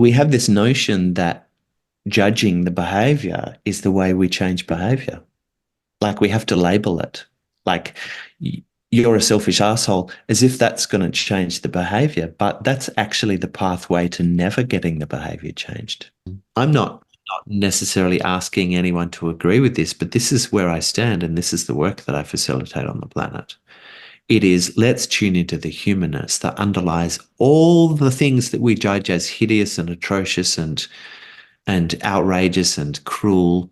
we have this notion that judging the behavior is the way we change behavior. Like we have to label it. Like you're a selfish asshole, as if that's going to change the behavior. But that's actually the pathway to never getting the behavior changed. I'm not necessarily asking anyone to agree with this, but this is where I stand, and this is the work that I facilitate on the planet. It is, let's tune into the humanness that underlies all the things that we judge as hideous and atrocious and outrageous and cruel.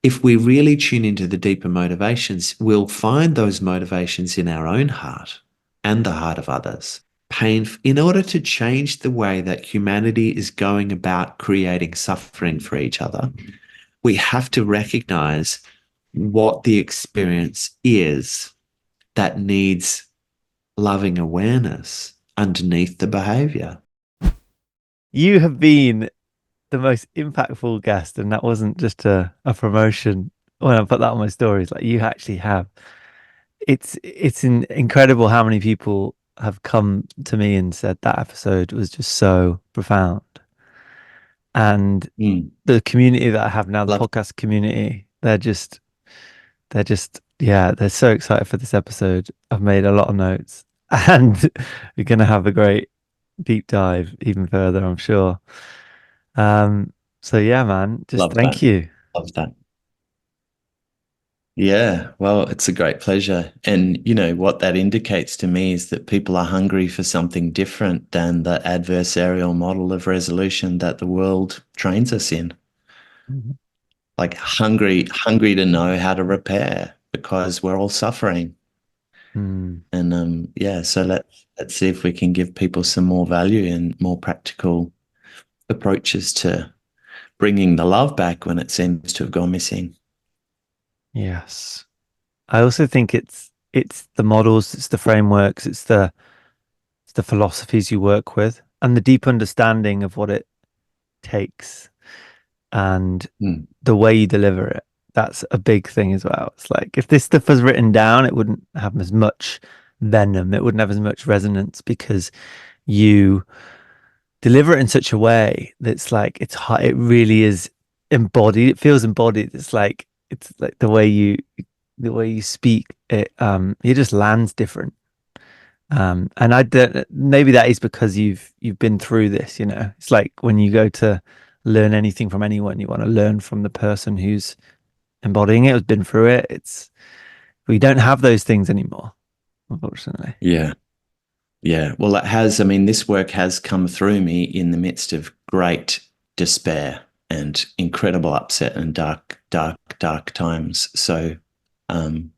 If we really tune into the deeper motivations, we'll find those motivations in our own heart and the heart of others. Pain, in order to change the way that humanity is going about creating suffering for each other, we have to recognize what the experience is that needs loving awareness underneath the behavior. You have been the most impactful guest, and that wasn't just a promotion when I put that on my stories. Like, you actually have. It's incredible how many people have come to me and said that episode was just so profound. And the community that I have now, the Love. podcast community, yeah, they're so excited for this episode. I've made a lot of notes, and we're gonna have a great deep dive even further, I'm sure. So yeah, man, just Love thank that. you. Love that. Yeah, well, it's a great pleasure. And you know, what that indicates to me is that people are hungry for something different than the adversarial model of resolution that the world trains us in. Mhm. Like hungry to know how to repair because we're all suffering. Mm, And yeah, so let's see if we can give people some more value and more practical approaches to bringing the love back when it seems to have gone missing. yes. I also think it's the models, it's the frameworks, it's the philosophies you work with, and the deep understanding of what it takes and Mm. the way you deliver it. That's a big thing as well. It's like if this stuff was written down, it wouldn't have as much venom, it wouldn't have as much resonance because you deliver it in such a way that's like it's hard, it really is embodied. It feels embodied. It's like the way you speak, it just lands different. And I don't, maybe that is because you've been through this, you know. It's like when you go to learn anything from anyone, you want to learn from the person who's embodying it, who's been through it. We don't have those things anymore, unfortunately. Yeah. Yeah. Well, it has, I mean, this work has come through me in the midst of great despair and incredible upset and dark, dark, dark times. So, um,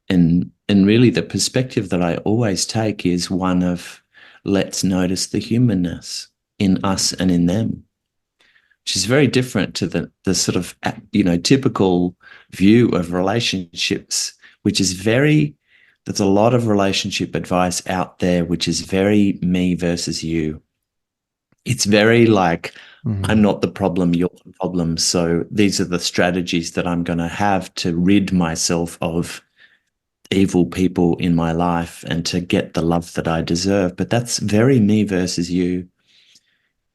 and really the perspective that I always take is one of let's notice the humanness in us and in them, which is very different to the sort of, you know, typical view of relationships, which is very, there's a lot of relationship advice out there, which is very me versus you. It's very like, I'm Mhm. not the problem, you're the problem. So these are the strategies that I'm going to have to rid myself of evil people in my life and to get the love that I deserve. But that's very me versus you.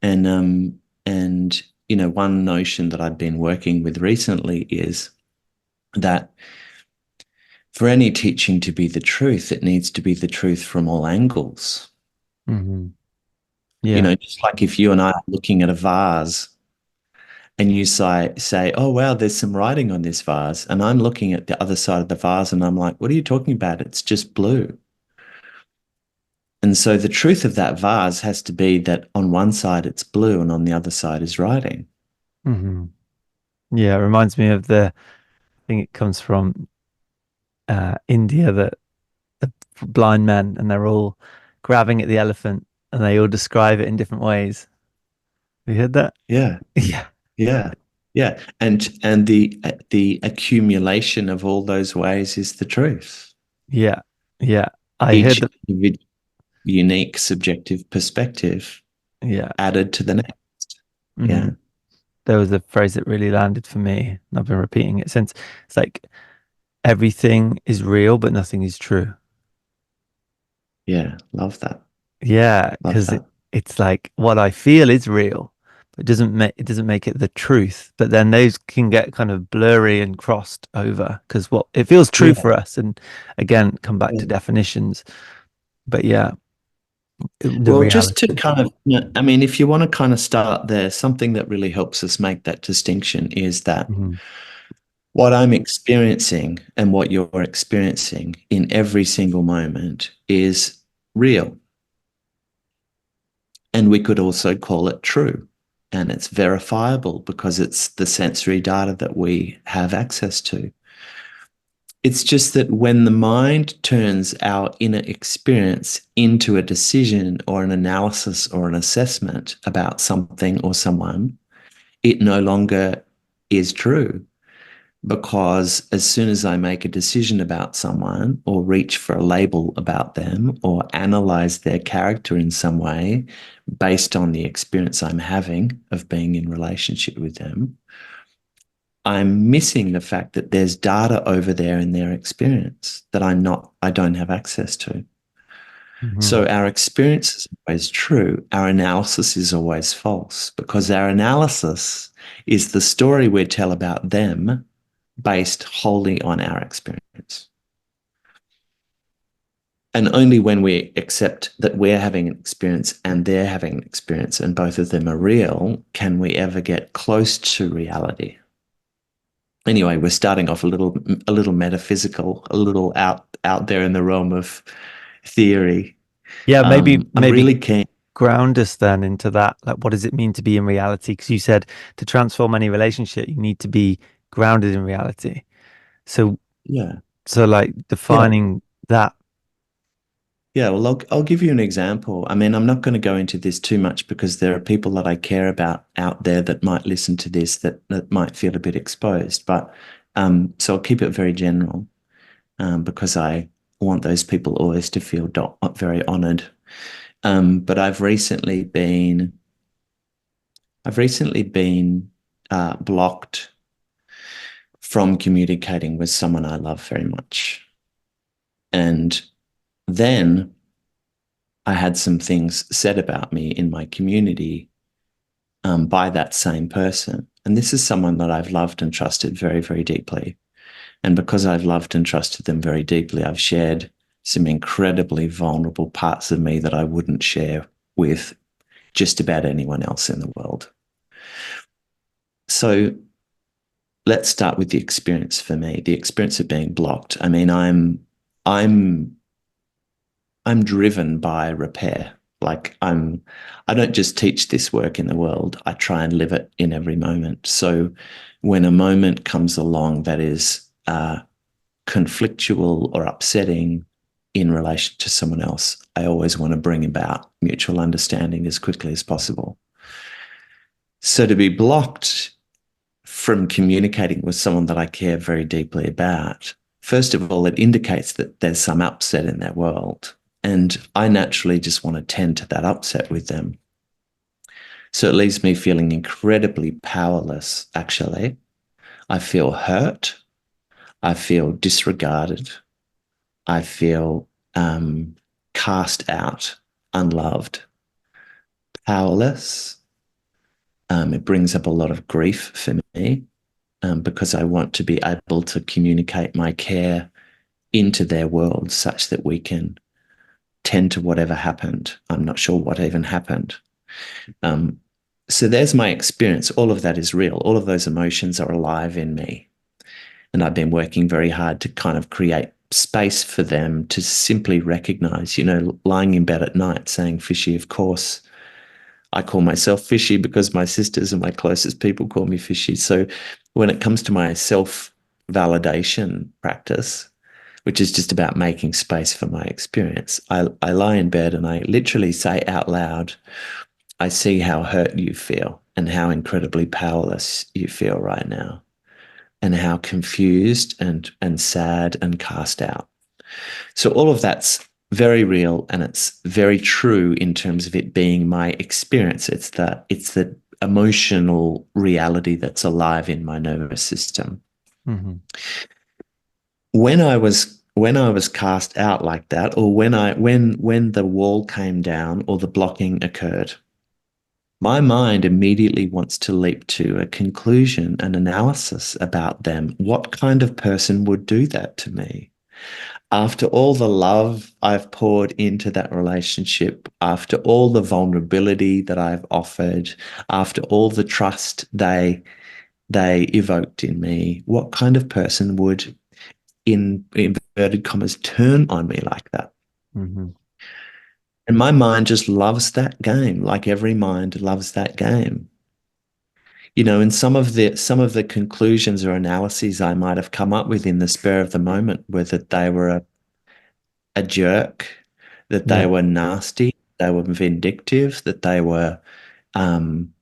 And you know, one notion that I've been working with recently is that for any teaching to be the truth, it needs to be the truth from all angles. Mhm. You Yeah. know, just like if you and I are looking at a vase and you say, oh, wow, there's some writing on this vase. And I'm looking at the other side of the vase and I'm like, what are you talking about? It's just blue. And so the truth of that vase has to be that on one side it's blue and on the other side is writing. Mhm. Yeah, it reminds me of I think it comes from India, that the blind men, and they're all grabbing at the elephant and they all describe it in different ways. Have you heard that? Yeah, Yeah. yeah, yeah. And the accumulation of all those ways is the truth. Yeah. Yeah. I heard Each that. unique subjective perspective Yeah. added to the next. Hmm. Yeah, There was a phrase that really landed for me, and I've been repeating it since. It's like everything is real, but nothing is true. yeah. Love that. Yeah, Love because that. it's like what I feel is real. But it doesn't make it the truth. But then those can get kind of blurry and crossed over because what it feels true Yeah. for us. And again, come back to Yeah. definitions. But yeah, the Well, just to reality. kind of, I mean, if you want to kind of start there, something that really helps us make that distinction is that Mhm. what I'm experiencing and what you're experiencing in every single moment is real. And we could also call it true. And it's verifiable because it's the sensory data that we have access to. It's just that when the mind turns our inner experience into a decision or an analysis or an assessment about something or someone, it no longer is true. Because as soon as I make a decision about someone or reach for a label about them or analyze their character in some way based on the experience I'm having of being in relationship with them, I'm missing the fact that there's data over there in their experience that I don't have access to. So Mhm. our experience is always true. Our analysis is always false because our analysis is the story we tell about them based wholly on our experience. And only when we accept that we're having an experience and they're having an experience and both of them are real, can we ever get close to reality. Anyway, we're starting off a little metaphysical, a little out there in the realm of theory. Yeah, maybe I'm maybe really keen. ground us then into that. Like, what does it mean to be in reality? Because you said to transform any relationship, you need to be grounded in reality. So, Yeah, so like yeah, defining that. yeah. Well, I'll give you an example. I mean, I'm not going to go into this too much because there are people that I care about out there that might listen to this that might feel a bit exposed. But so I'll keep it very general because I want those people always to feel very honoured. But I've recently been blocked from communicating with someone I love very much. And then I had some things said about me in my community by that same person. And this is someone that I've loved and trusted very, very deeply. And because I've loved and trusted them very deeply, I've shared some incredibly vulnerable parts of me that I wouldn't share with just about anyone else in the world. So let's start with the experience for me, the experience of being blocked. I mean, I'm I'm driven by repair. I don't just teach this work in the world. I try and live it in every moment. So when a moment comes along that is conflictual or upsetting in relation to someone else, I always want to bring about mutual understanding as quickly as possible. So to be blocked from communicating with someone that I care very deeply about, first of all, it indicates that there's some upset in their world. And I naturally just want to tend to that upset with them. So it leaves me feeling incredibly powerless, actually. I feel hurt. I feel disregarded. I feel cast out, unloved, powerless. It brings up a lot of grief for me because I want to be able to communicate my care into their world such that we can tend to whatever happened. I'm not sure what even happened. Um, so there's my experience. All of that is real. All of those emotions are alive in me. And I've been working very hard to kind of create space for them to simply recognize, lying in bed at night saying, fishy, of course. I call myself fishy because my sisters and my closest people call me fishy. So when it comes to my self validation practice, which is just about making space for my experience, I lie in bed and I literally say out loud, I see how hurt you feel and how incredibly powerless you feel right now and how confused and sad and cast out. So all of that's very real and it's very true in terms of it being my experience. It's the emotional reality that's alive in my nervous system. Mhm. When I was when I was cast out like that, or when the wall came down or the blocking occurred, my mind immediately wants to leap to a conclusion, an analysis about them. What kind of person would do that to me? After all the love I've poured into that relationship, after all the vulnerability that I've offered, after all the trust they evoked in me, what kind of person would, in inverted commas, turn on me like that? Mm-hmm. And my mind just loves that game, like every mind loves that game. And some of the conclusions or analyses I might have come up with in the spur of the moment were that they were a jerk, that they Yeah. were nasty, they were vindictive, that they were um,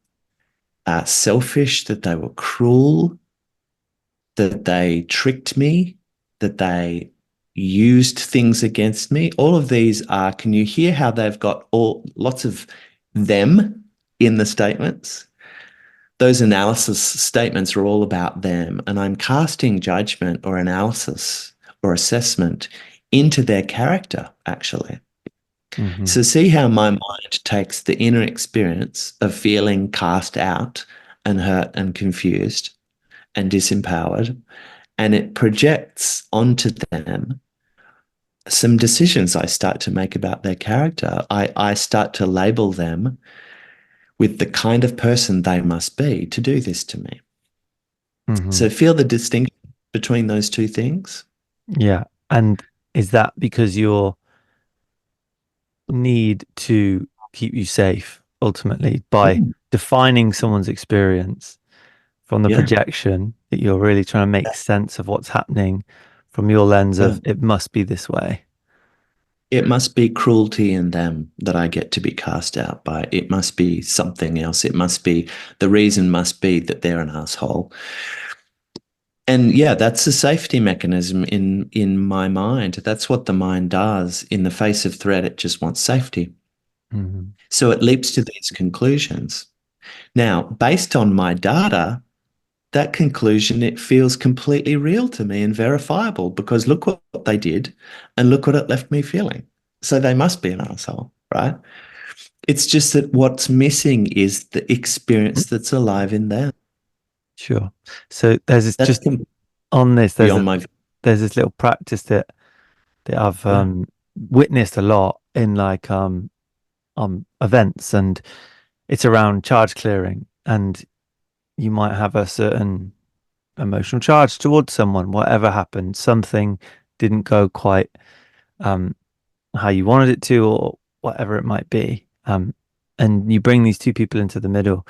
selfish, that they were cruel, that they tricked me, that they used things against me. All of these are, can you hear how they've got lots of them in the statements? Those analysis statements are all about them, and I'm casting judgment or analysis or assessment into their character, actually. Mm-hmm. So see how my mind takes the inner experience of feeling cast out and hurt and confused and disempowered, and it projects onto them some decisions I start to make about their character. I start to label them with the kind of person they must be to do this to me. Mm-hmm. So feel the distinction between those two things? Yeah. And is that because your need to keep you safe ultimately by Mm, defining someone's experience from the yeah, projection that you're really trying to make sense of what's happening from your lens yeah. of it must be this way? It must be cruelty in them that I get to be cast out by. It must be something else. It must be, the reason must be that they're an asshole. And yeah, that's a safety mechanism in my mind. That's what the mind does. In the face of threat, it just wants safety. Mm-hmm. So it leaps to these conclusions. Now, based on my data, that conclusion, it feels completely real to me and verifiable, because look what they did and look what it left me feeling. So they must be an asshole, right? It's just that what's missing is the experience that's alive in them. Sure. So there's this That's just on this, beyond my, there's this little practice that I've yeah, witnessed a lot in like events, and it's around charge clearing. And you might have a certain emotional charge towards someone, whatever happened, something didn't go quite um how you wanted it to, or whatever it might be. And you bring these two people into the middle,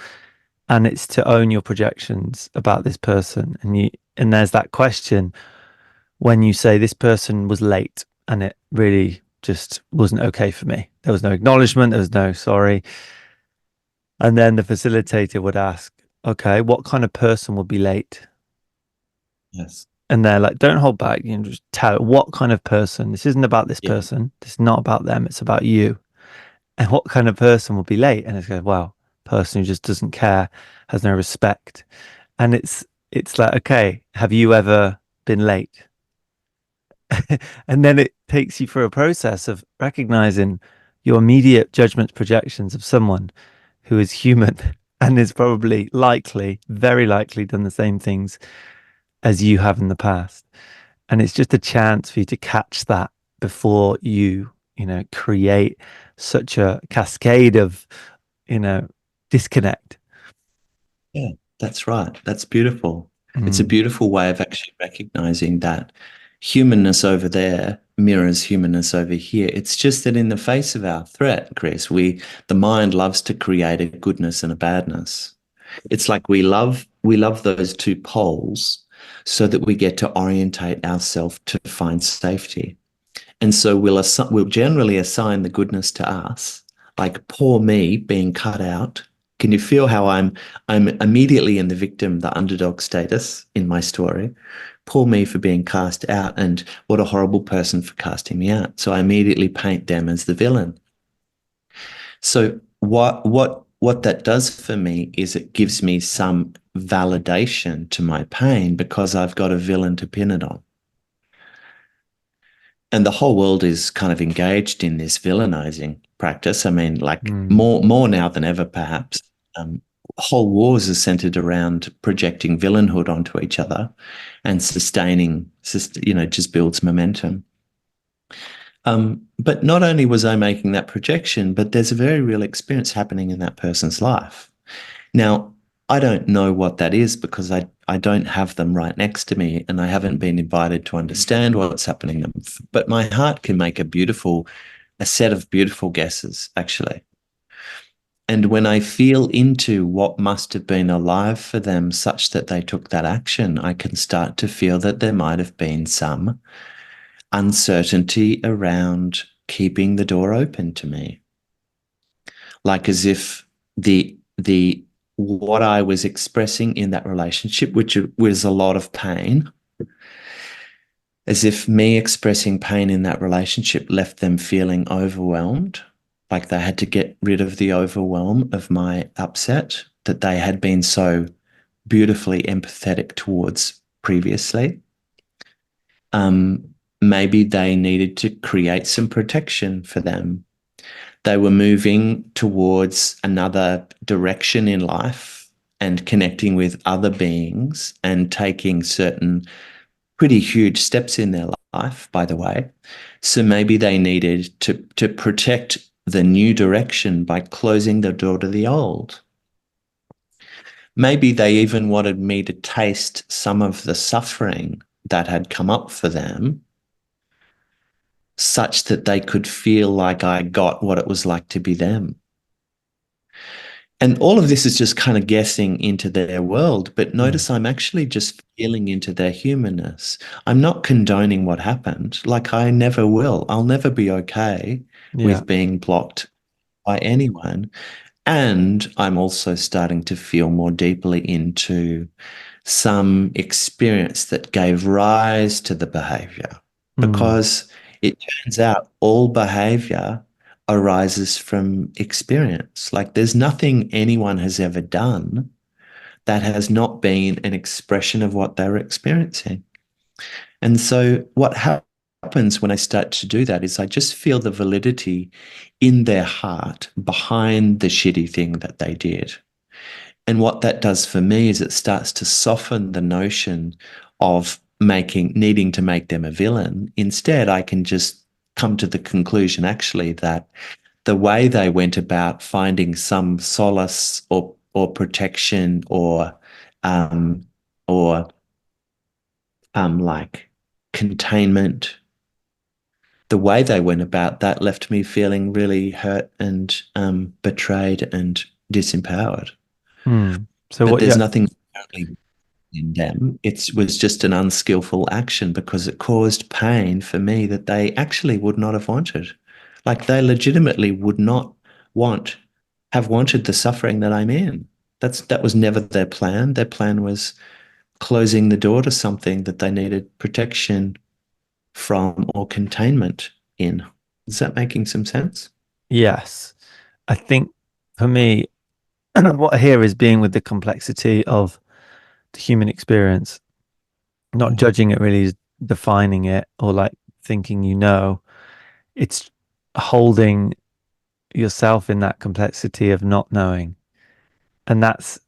and it's to own your projections about this person. And there's that question when you say this person was late and it really just wasn't okay for me. There was no acknowledgement, there was no sorry. And then the facilitator would ask, okay, what kind of person would be late? yes, And they're like, don't hold back, just tell what kind of person. This isn't about this yeah, person. This is not about them. It's about you. And what kind of person will be late? And it's like, wow, person who just doesn't care, has no respect. And it's like, okay, have you ever been late? And then it takes you through a process of recognizing your immediate judgment projections of someone who is human and is probably likely, very likely done the same things as you have in the past. And it's just a chance for you to catch that before you create such a cascade of, you know, disconnect. yeah, that's right. That's beautiful. It's a Mm, beautiful way of actually recognizing that humanness over there mirrors humanness over here. It's just that in the face of our threat, Chris, the mind loves to create a goodness and a badness. It's like we love those two poles so that we get to orientate ourselves to find safety. And so we'll generally assign the goodness to us, like poor me being cut out. Can you feel how I'm immediately in the victim, the underdog status in my story? Poor me for being cast out, and what a horrible person for casting me out. So I immediately paint them as the villain. So what that does for me is it gives me some validation to my pain because I've got a villain to pin it on. And the whole world is kind of engaged in this villainizing practice. I mean, like Mm. more now than ever, perhaps. Whole wars are centered around projecting villainhood onto each other and sustaining, just builds momentum. But not only was I making that projection, but there's a very real experience happening in that person's life. Now, I don't know what that is because I don't have them right next to me and I haven't been invited to understand what's happening. But my heart can make a set of beautiful guesses, actually. And when I feel into what must have been alive for them such that they took that action, I can start to feel that there might have been some uncertainty around keeping the door open to me. Like as if the what I was expressing in that relationship, which was a lot of pain, as if me expressing pain in that relationship left them feeling overwhelmed, like they had to get rid of the overwhelm of my upset that they had been so beautifully empathetic towards previously. Maybe they needed to create some protection for them. They were moving towards another direction in life and connecting with other beings and taking certain pretty huge steps in their life, by the way. So maybe they needed to protect the new direction by closing the door to the old. Maybe they even wanted me to taste some of the suffering that had come up for them such that they could feel like I got what it was like to be them. And all of this is just kind of guessing into their world, but Mm. notice I'm actually just feeling into their humanness. I'm not condoning what happened, like I never will. I'll never be okay Yeah. with being blocked by anyone. And I'm also starting to feel more deeply into some experience that gave rise to the behavior. Mm. Because it turns out all behavior arises from experience. Like there's nothing anyone has ever done that has not been an expression of what they're experiencing. And so what happens when I start to do that is I just feel the validity in their heart behind the shitty thing that they did. And what that does for me is it starts to soften the notion of needing to make them a villain. Instead, I can just come to the conclusion actually that the way they went about finding some solace or protection um, or like containment, the way they went about that left me feeling really hurt and betrayed and disempowered. Mm. So But what? there's Yeah. nothing inherently in them. It was just an unskillful action because it caused pain for me that they actually would not have wanted. Like they legitimately would not want, have wanted the suffering that I'm in. That was never their plan. Their plan was closing the door to something that they needed protection from or containment in. Is that making some sense? Yes. I think for me, what I hear is being with the complexity of the human experience, not judging it really, is defining it or like thinking you know. It's holding yourself in that complexity of not knowing. And that's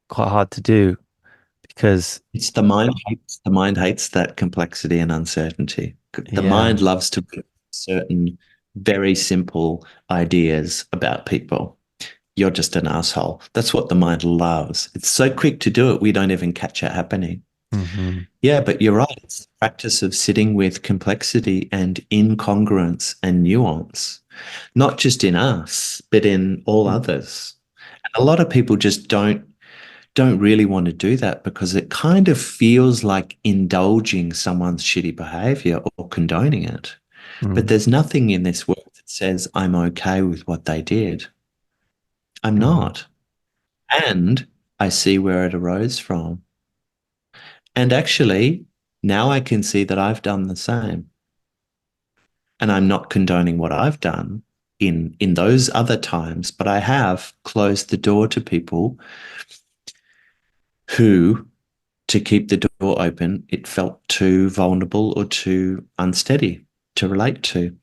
quite hard to do because, It's the mind hates that complexity and uncertainty. The mind yeah. loves to put certain very simple ideas about people. You're just an asshole. That's what the mind loves. It's so quick to do it, we don't even catch it happening. Hmm. Yeah, but you're right. It's the practice of sitting with complexity and incongruence and nuance, not just in us, but in all others. And a lot of people just don't really want to do that because it kind of feels like indulging someone's shitty behavior or condoning it. But Mm-hmm. there's nothing in this work that says I'm okay with what they did. I'm Mm-hmm. not. And I see where it arose from. And actually, now I can see that I've done the same. And I'm not condoning what I've done in those other times, but I have closed the door to people who, to keep the door open, it felt too vulnerable or too unsteady. relate to.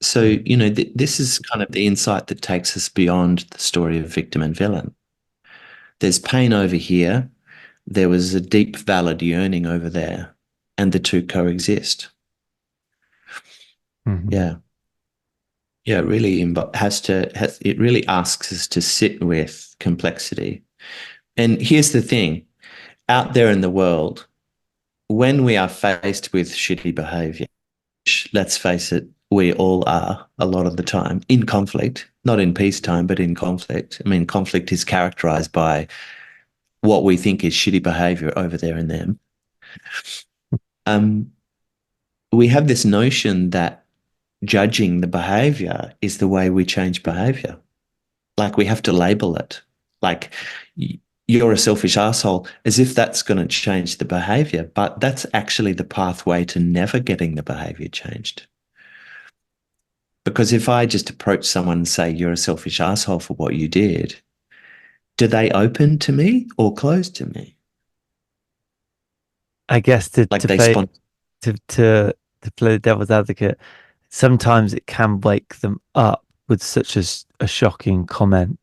So, this is kind of the insight that takes us beyond the story of victim and villain. There's pain over here. There was a deep, valid yearning over there, and the two coexist. Mm-hmm. Yeah. Yeah, it really it really asks us to sit with complexity. And here's the thing, out there in the world, when we are faced with shitty behavior, which, let's face it, we all are a lot of the time in conflict, not in peacetime, but in conflict. I mean, conflict is characterized by what we think is shitty behavior over there in them. We have this notion that judging the behavior is the way we change behavior. Like we have to label it. Like you're a selfish asshole, as if that's going to change the behavior. But that's actually the pathway to never getting the behavior changed. Because if I just approach someone and say, you're a selfish asshole for what you did, do they open to me or close to me? I guess to Like play to play the devil's advocate, sometimes it can wake them up with such a shocking comment.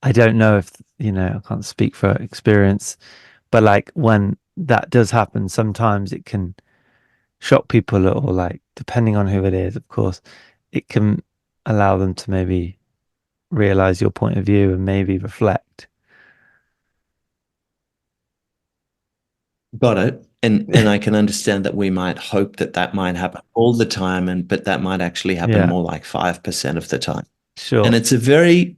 I don't know if, I can't speak for experience, but like when that does happen, sometimes it can shock people, or like, depending on who it is, of course, it can allow them to maybe realize your point of view and maybe reflect. Got it. And I can understand that we might hope that that might happen all the time, but that might actually happen Yeah, more like 5% of the time. And sure. it's a very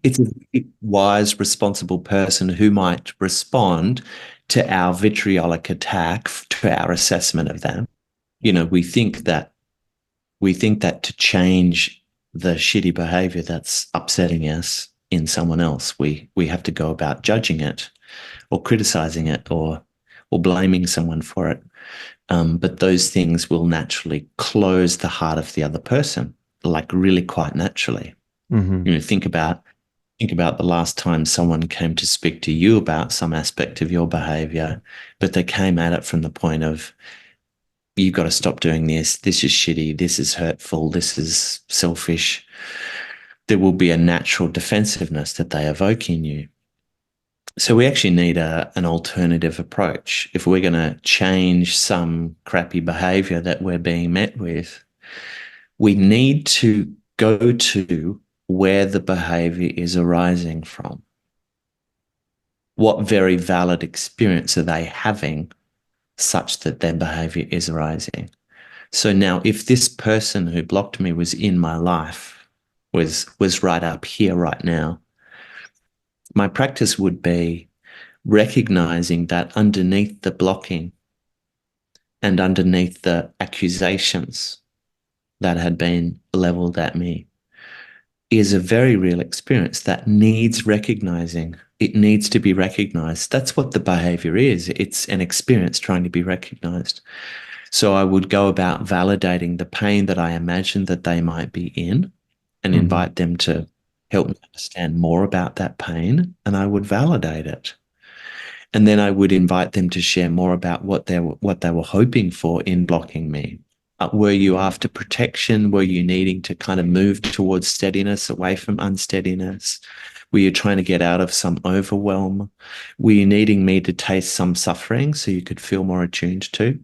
wise, responsible person who might respond to our vitriolic attack, to our assessment of them. We think that to change the shitty behavior that's upsetting us in someone else, we have to go about judging it or criticizing it or blaming someone for it. But those things will naturally close the heart of the other person, like really quite naturally. Mm-hmm. Think about the last time someone came to speak to you about some aspect of your behavior, but they came at it from the point of, you've got to stop doing this. This is shitty. This is hurtful. This is selfish. There will be a natural defensiveness that they evoke in you. So we actually need an alternative approach. If we're going to change some crappy behavior that we're being met with, we need to go to where the behavior is arising from. What very valid experience are they having such that their behavior is arising? So now, if this person who blocked me was in my life, was right up here right now, my practice would be recognizing that underneath the blocking and underneath the accusations that had been leveled at me is a very real experience that needs recognizing. It needs to be recognized. That's what the behavior is. It's an experience trying to be recognized. So I would go about validating the pain that I imagine that they might be in and invite them to help me understand more about that pain, and I would validate it. And then I would invite them to share more about what they were hoping for in blocking me. Were you after protection? Were you needing to kind of move towards steadiness, away from unsteadiness? Were you trying to get out of some overwhelm? Were you needing me to taste some suffering so you could feel more attuned to?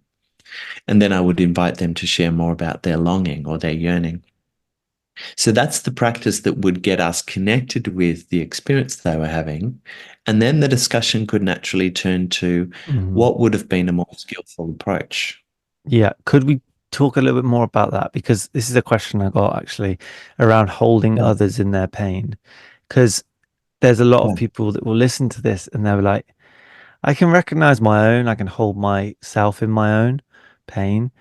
And then I would invite them to share more about their longing or their yearning. So that's the practice that would get us connected with the experience they were having. And then the discussion could naturally turn to what would have been a more skillful approach. Yeah. Could we talk a little bit more about that? Because this is a question I got actually around holding others in their pain. Because there's a lot of people that will listen to this and they're like, I can recognize my own, I can hold myself in my own pain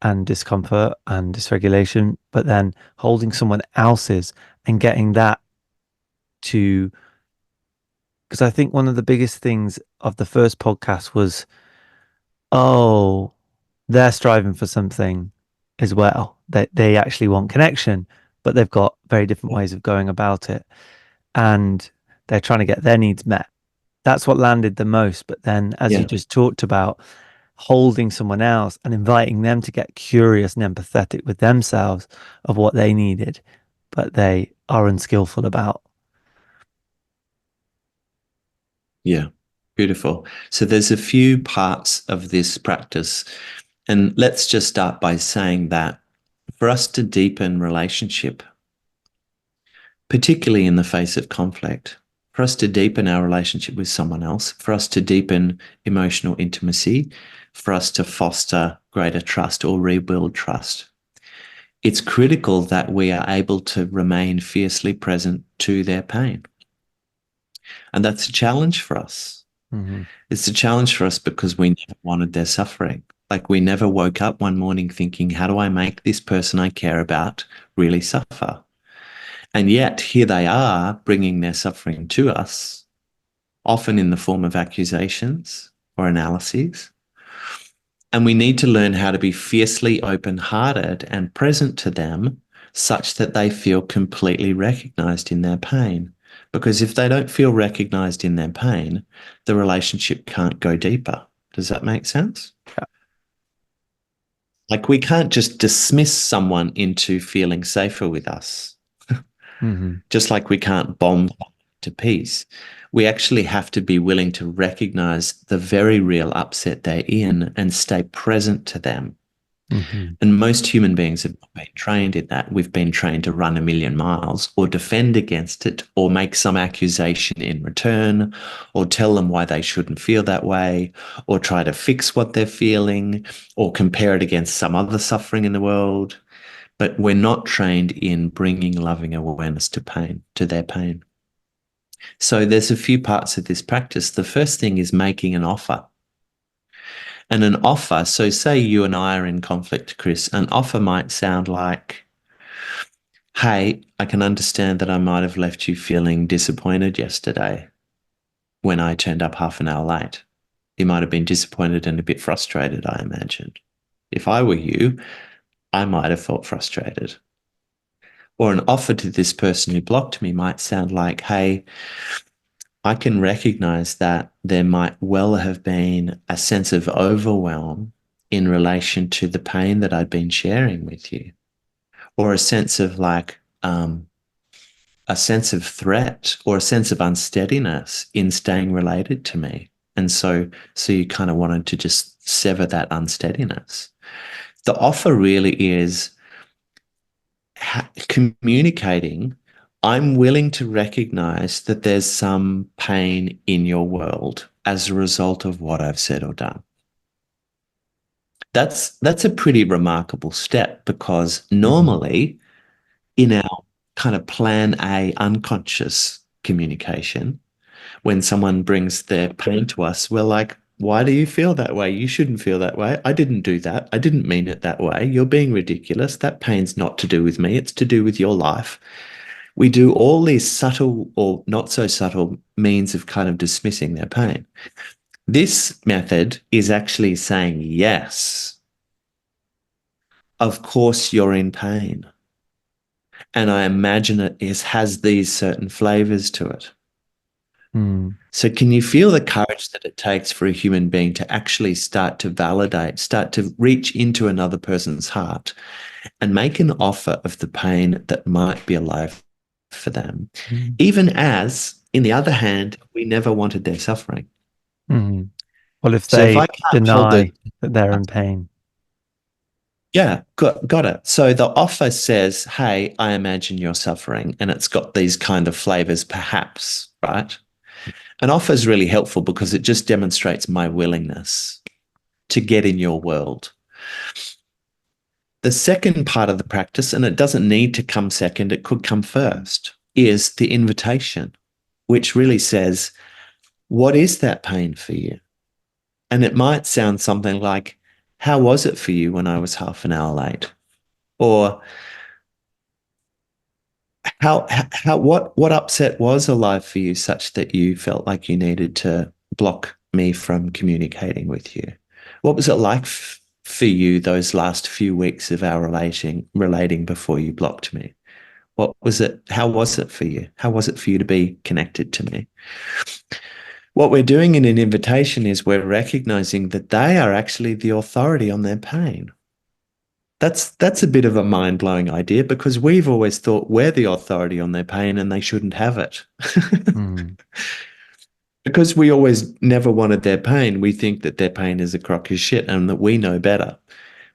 and discomfort and dysregulation, but then holding someone else's and getting that to, because I think one of the biggest things of the first podcast was, oh, they're striving for something as well. They actually want connection, but they've got very different ways of going about it. And they're trying to get their needs met. That's what landed the most. But then, as you just talked about, holding someone else and inviting them to get curious and empathetic with themselves of what they needed, but they are unskillful about. Yeah, beautiful. So there's a few parts of this practice. And let's just start by saying that for us to deepen relationship, particularly in the face of conflict, for us to deepen our relationship with someone else, for us to deepen emotional intimacy, for us to foster greater trust or rebuild trust, it's critical that we are able to remain fiercely present to their pain. And that's a challenge for us. Mm-hmm. It's a challenge for us because we never wanted their suffering. Like we never woke up one morning thinking, how do I make this person I care about really suffer? And yet here they are bringing their suffering to us, often in the form of accusations or analyses. And we need to learn how to be fiercely open-hearted and present to them such that they feel completely recognized in their pain. Because if they don't feel recognized in their pain, the relationship can't go deeper. Does that make sense? Yeah. Like we can't just dismiss someone into feeling safer with us. Mm-hmm. Just like we can't bomb to peace. We actually have to be willing to recognize the very real upset they're in and stay present to them. Mm-hmm. And most human beings have not been trained in that. We've been trained to run a million miles or defend against it or make some accusation in return or tell them why they shouldn't feel that way or try to fix what they're feeling or compare it against some other suffering in the world. But we're not trained in bringing loving awareness to pain, to their pain. So there's a few parts of this practice. The first thing is making an offer. And an offer, so say you and I are in conflict, Chris, an offer might sound like, hey, I can understand that I might have left you feeling disappointed yesterday when I turned up half an hour late. You might have been disappointed and a bit frustrated, I imagine. If I were you, I might have felt frustrated. Or an offer to this person who blocked me might sound like, hey, I can recognize that there might well have been a sense of overwhelm in relation to the pain that I'd been sharing with you, or a sense of like a sense of threat or a sense of unsteadiness in staying related to me. And so you kind of wanted to just sever that unsteadiness. The offer really is communicating, I'm willing to recognize that there's some pain in your world as a result of what I've said or done. That's a pretty remarkable step because normally in our kind of plan A unconscious communication, when someone brings their pain to us, we're like, why do you feel that way? You shouldn't feel that way. I didn't do that. I didn't mean it that way. You're being ridiculous. That pain's not to do with me. It's to do with your life. We do all these subtle or not so subtle means of kind of dismissing their pain. This method is actually saying, yes, of course you're in pain. And I imagine has these certain flavors to it. Mm. So can you feel the courage that it takes for a human being to actually start to validate, start to reach into another person's heart and make an offer of the pain that might be alive for them, even as, in the other hand, we never wanted their suffering. Mm. Well, if So if they I can't hold deny that they're in pain. Yeah, got it. So the offer says, hey, I imagine you're suffering, and it's got these kind of flavors, perhaps, right? An offer is really helpful because it just demonstrates my willingness to get in your world. The second part of the practice, and it doesn't need to come second, it could come first, is the invitation, which really says, what is that pain for you? And it might sound something like, how was it for you when I was half an hour late? Or what upset was alive for you such that you felt like you needed to block me from communicating with you? What was it like for you those last few weeks of our relating before you blocked me? What was it? How was it for you? How was it for you to be connected to me? What we're doing in an invitation is we're recognizing that they are actually the authority on their pain. That's a bit of a mind-blowing idea because we've always thought we're the authority on their pain and they shouldn't have it. Mm. Because we always never wanted their pain, we think that their pain is a crock of shit and that we know better.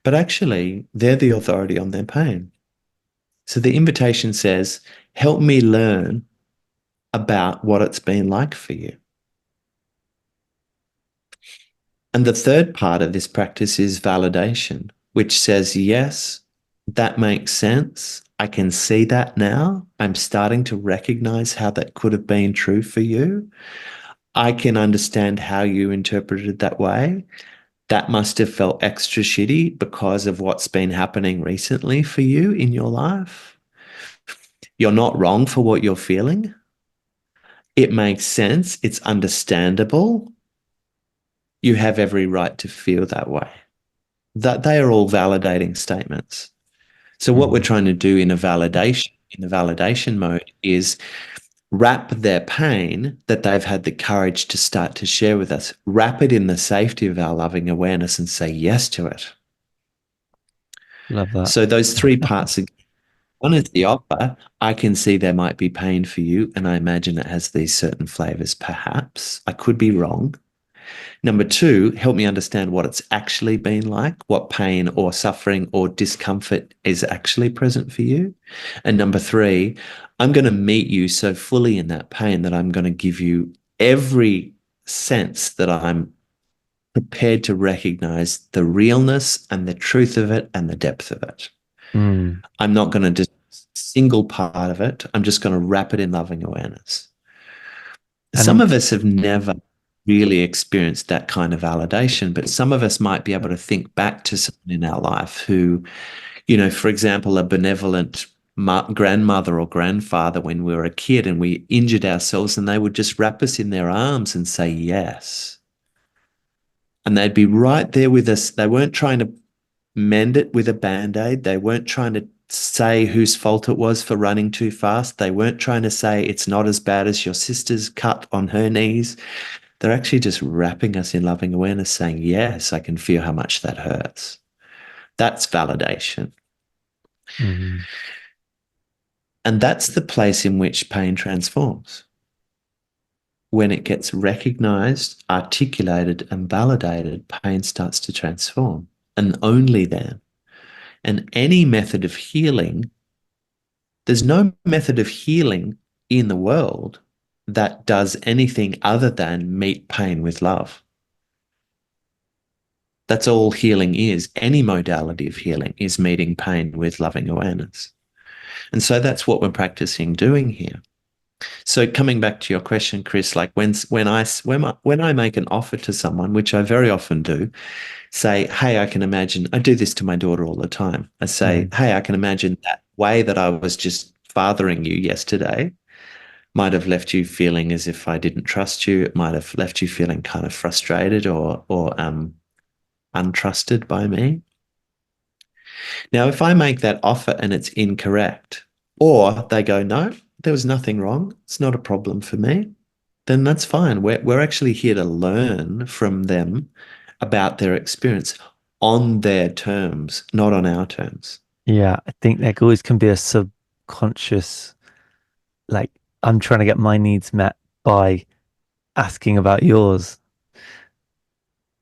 But actually, they're the authority on their pain. So the invitation says, help me learn about what it's been like for you. And the third part of this practice is validation, which says, yes, that makes sense. I can see that now. I'm starting to recognize how that could have been true for you. I can understand how you interpreted it that way. That must have felt extra shitty because of what's been happening recently for you in your life. You're not wrong for what you're feeling. It makes sense. It's understandable. You have every right to feel that way. That they are all validating statements. So what we're trying to do in the validation mode is wrap their pain that they've had the courage to start to share with us, wrap it in the safety of our loving awareness and say yes to it. Love that. So those three parts, one is the offer. I can see there might be pain for you, and I imagine it has these certain flavors, perhaps. I could be wrong. Number two, help me understand what it's actually been like, what pain or suffering or discomfort is actually present for you. And number three, I'm going to meet you so fully in that pain that I'm going to give you every sense that I'm prepared to recognize the realness and the truth of it and the depth of it. Mm. I'm not going to just single part of it. I'm just going to wrap it in loving awareness. Some of us have never really experienced that kind of validation, but some of us might be able to think back to someone in our life who, for example, a benevolent grandmother or grandfather when we were a kid and we injured ourselves and they would just wrap us in their arms and say yes. And they'd be right there with us. They weren't trying to mend it with a Band-Aid. They weren't trying to say whose fault it was for running too fast. They weren't trying to say it's not as bad as your sister's cut on her knees. They're actually just wrapping us in loving awareness, saying, yes, I can feel how much that hurts. That's validation. Mm-hmm. And that's the place in which pain transforms. When it gets recognized, articulated, and validated, pain starts to transform. And only then. And any method of healing, there's no method of healing in the world that does anything other than meet pain with love. That's all healing is. Any modality of healing is meeting pain with loving awareness. And so that's what we're practicing doing here. So coming back to your question, Chris, like when I make an offer to someone, which I very often do, say, hey, I can imagine, I do this to my daughter all the time. I say, hey, I can imagine that way that I was just fathering you yesterday might have left you feeling as if I didn't trust you. It might have left you feeling kind of frustrated or untrusted by me. Now, if I make that offer and it's incorrect, or they go, no, there was nothing wrong, it's not a problem for me, then that's fine. We're actually here to learn from them about their experience on their terms, not on our terms. Yeah, I think there always can be a subconscious, like, I'm trying to get my needs met by asking about yours.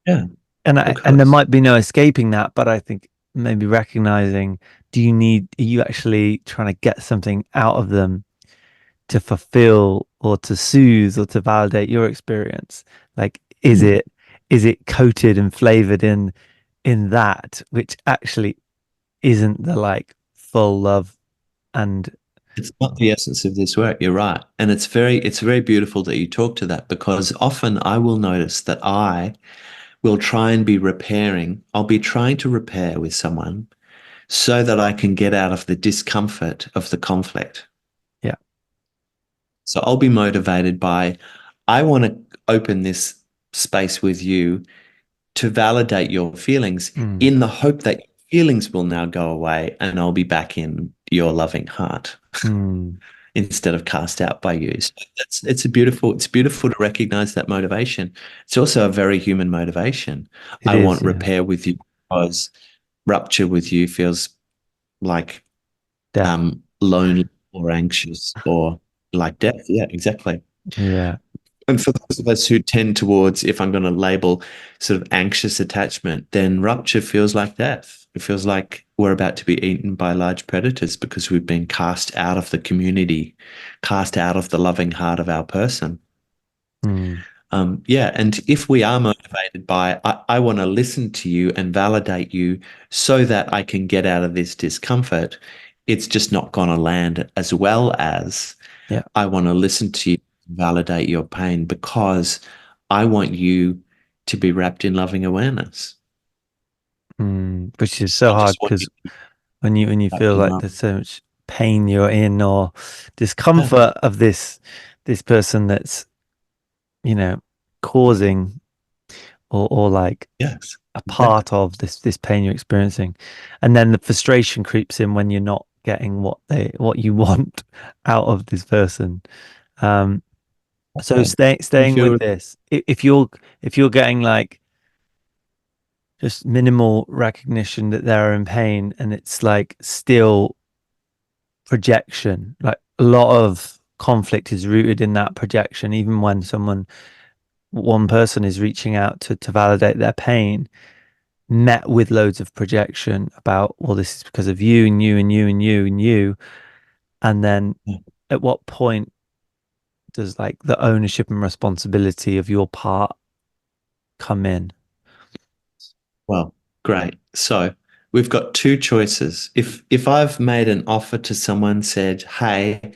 Yeah. And there might be no escaping that, but I think maybe recognizing, are you actually trying to get something out of them to fulfill or to soothe or to validate your experience? Like, is it coated and flavored in that, which actually isn't the like full love? And it's not the essence of this work. You're right. And it's very beautiful that you talk to that, because often I will notice that I will try and be repairing. I'll be trying to repair with someone so that I can get out of the discomfort of the conflict. Yeah. So I'll be motivated by, I want to open this space with you to validate your feelings in the hope that your feelings will now go away and I'll be back in your loving heart. instead of cast out by you. So it's beautiful to recognize that motivation. It's also a very human motivation. It I is, want yeah. repair with you because rupture with you feels like Death. lonely or anxious or like death. Yeah, exactly. Yeah. And for those of us who tend towards, if I'm going to label sort of anxious attachment, then rupture feels like death. It feels like we're about to be eaten by large predators because we've been cast out of the community, cast out of the loving heart of our person. Mm. Yeah, and if we are motivated by, I want to listen to you and validate you so that I can get out of this discomfort, it's just not going to land as well as Yeah. I want to listen to you, validate your pain because I want you to be wrapped in loving awareness. Which is so I hard just want you because to be when you wrapped feel in like love. there's so much pain you're in or Yeah, discomfort of this person that's, you know, causing or like yes, a exactly. part of this pain you're experiencing. And then the frustration creeps in when you're not getting what you want out of this person. Um so Okay. If staying with you're, this, if you're getting like just minimal recognition that they're in pain and it's like still projection, like a lot of conflict is rooted in that projection, even when one person is reaching out to validate their pain, met with loads of projection about, well, this is because of you and you and you and you and you. And then at what point does like the ownership and responsibility of your part come in? well, great. So we've got two choices. If I've made an offer to someone, said, "Hey,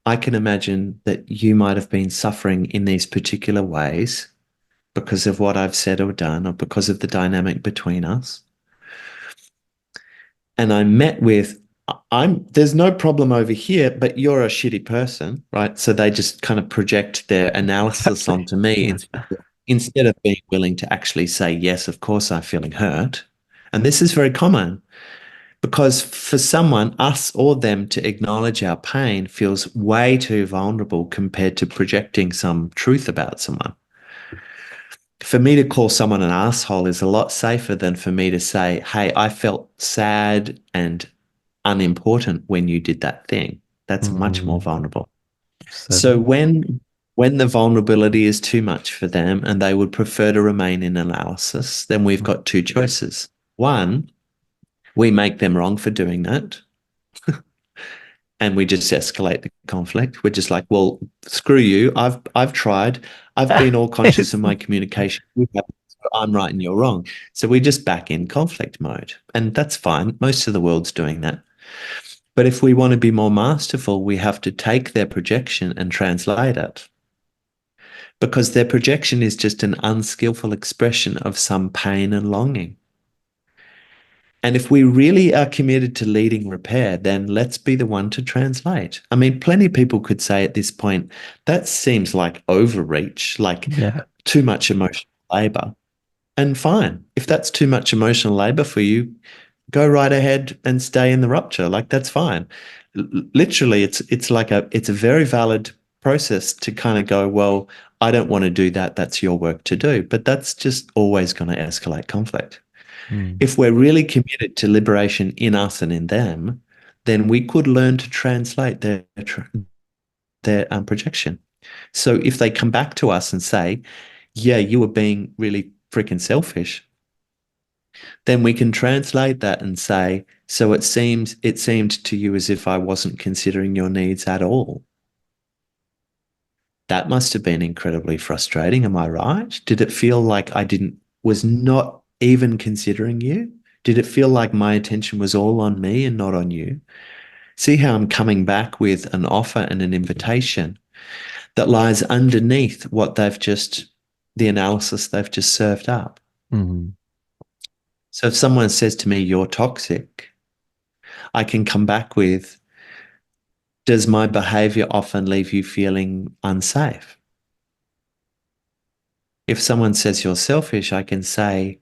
I can imagine that you might have been suffering in these particular ways because of what I've said or done, or because of the dynamic between us." And I'm met with, there's no problem over here, but you're a shitty person, right? So they just kind of project their analysis Exactly. onto me Yeah. instead of being willing to actually say, yes, of course I'm feeling hurt. And this is very common because for someone, us or them, to acknowledge our pain feels way too vulnerable compared to projecting some truth about someone. For me to call someone an asshole is a lot safer than for me to say, hey, I felt sad and unimportant when you did that thing. That's much more Mm, vulnerable. so So true. when the vulnerability is too much for them and they would prefer to remain in analysis, then we've got two choices. One, we make them wrong for doing that and we just escalate the conflict. We're just like, well, screw you. I've tried. I've been all conscious It's, of my communication. I'm right and you're wrong. So we just back in conflict mode. And that's fine. Most of the world's doing that. But if we want to be more masterful, we have to take their projection and translate it. Because their projection is just an unskillful expression of some pain and longing. And if we really are committed to leading repair, then let's be the one to translate. I mean, plenty of people could say at this point, that seems like overreach, like yeah. too much emotional labor. And fine, if that's too much emotional labor for you, go right ahead and stay in the rupture. Like that's fine. Literally, it's a very valid process to kind of go, well, I don't want to do that. That's your work to do. But that's just always going to escalate conflict. Mm, If we're really committed to liberation in us and in them, then we could learn to translate their projection. So if they come back to us and say, "Yeah, you were being really freaking selfish," then we can translate that and say, "So it seemed to you as if I wasn't considering your needs at all. That must have been incredibly frustrating. Am I right? Did it feel like I didn't was not even considering you? Did it feel like my attention was all on me and not on you?" See how I'm coming back with an offer and an invitation that lies underneath the analysis they've just served up. mm, So if someone says to me, "You're toxic," I can come back with, "Does my behavior often leave you feeling unsafe?" If someone says you're selfish, I can say,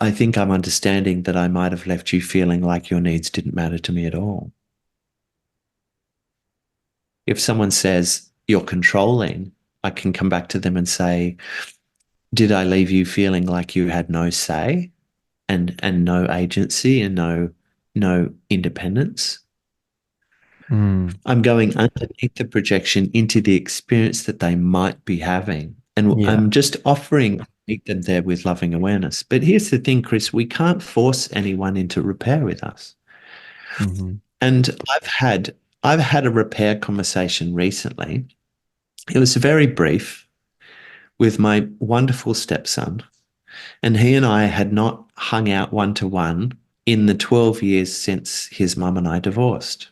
"I think I'm understanding that I might have left you feeling like your needs didn't matter to me at all." If someone says you're controlling, I can come back to them and say, did I leave you feeling like you had no say and no agency and no independence? I'm going underneath the projection into the experience that they might be having. And Yeah. I'm just offering to meet them there with loving awareness. But here's the thing, Chris, we can't force anyone into repair with us. Mm-hmm. And I've had a repair conversation recently. It was very brief with my wonderful stepson. And he and I had not hung out one-to-one in the 12 years since his mum and I divorced.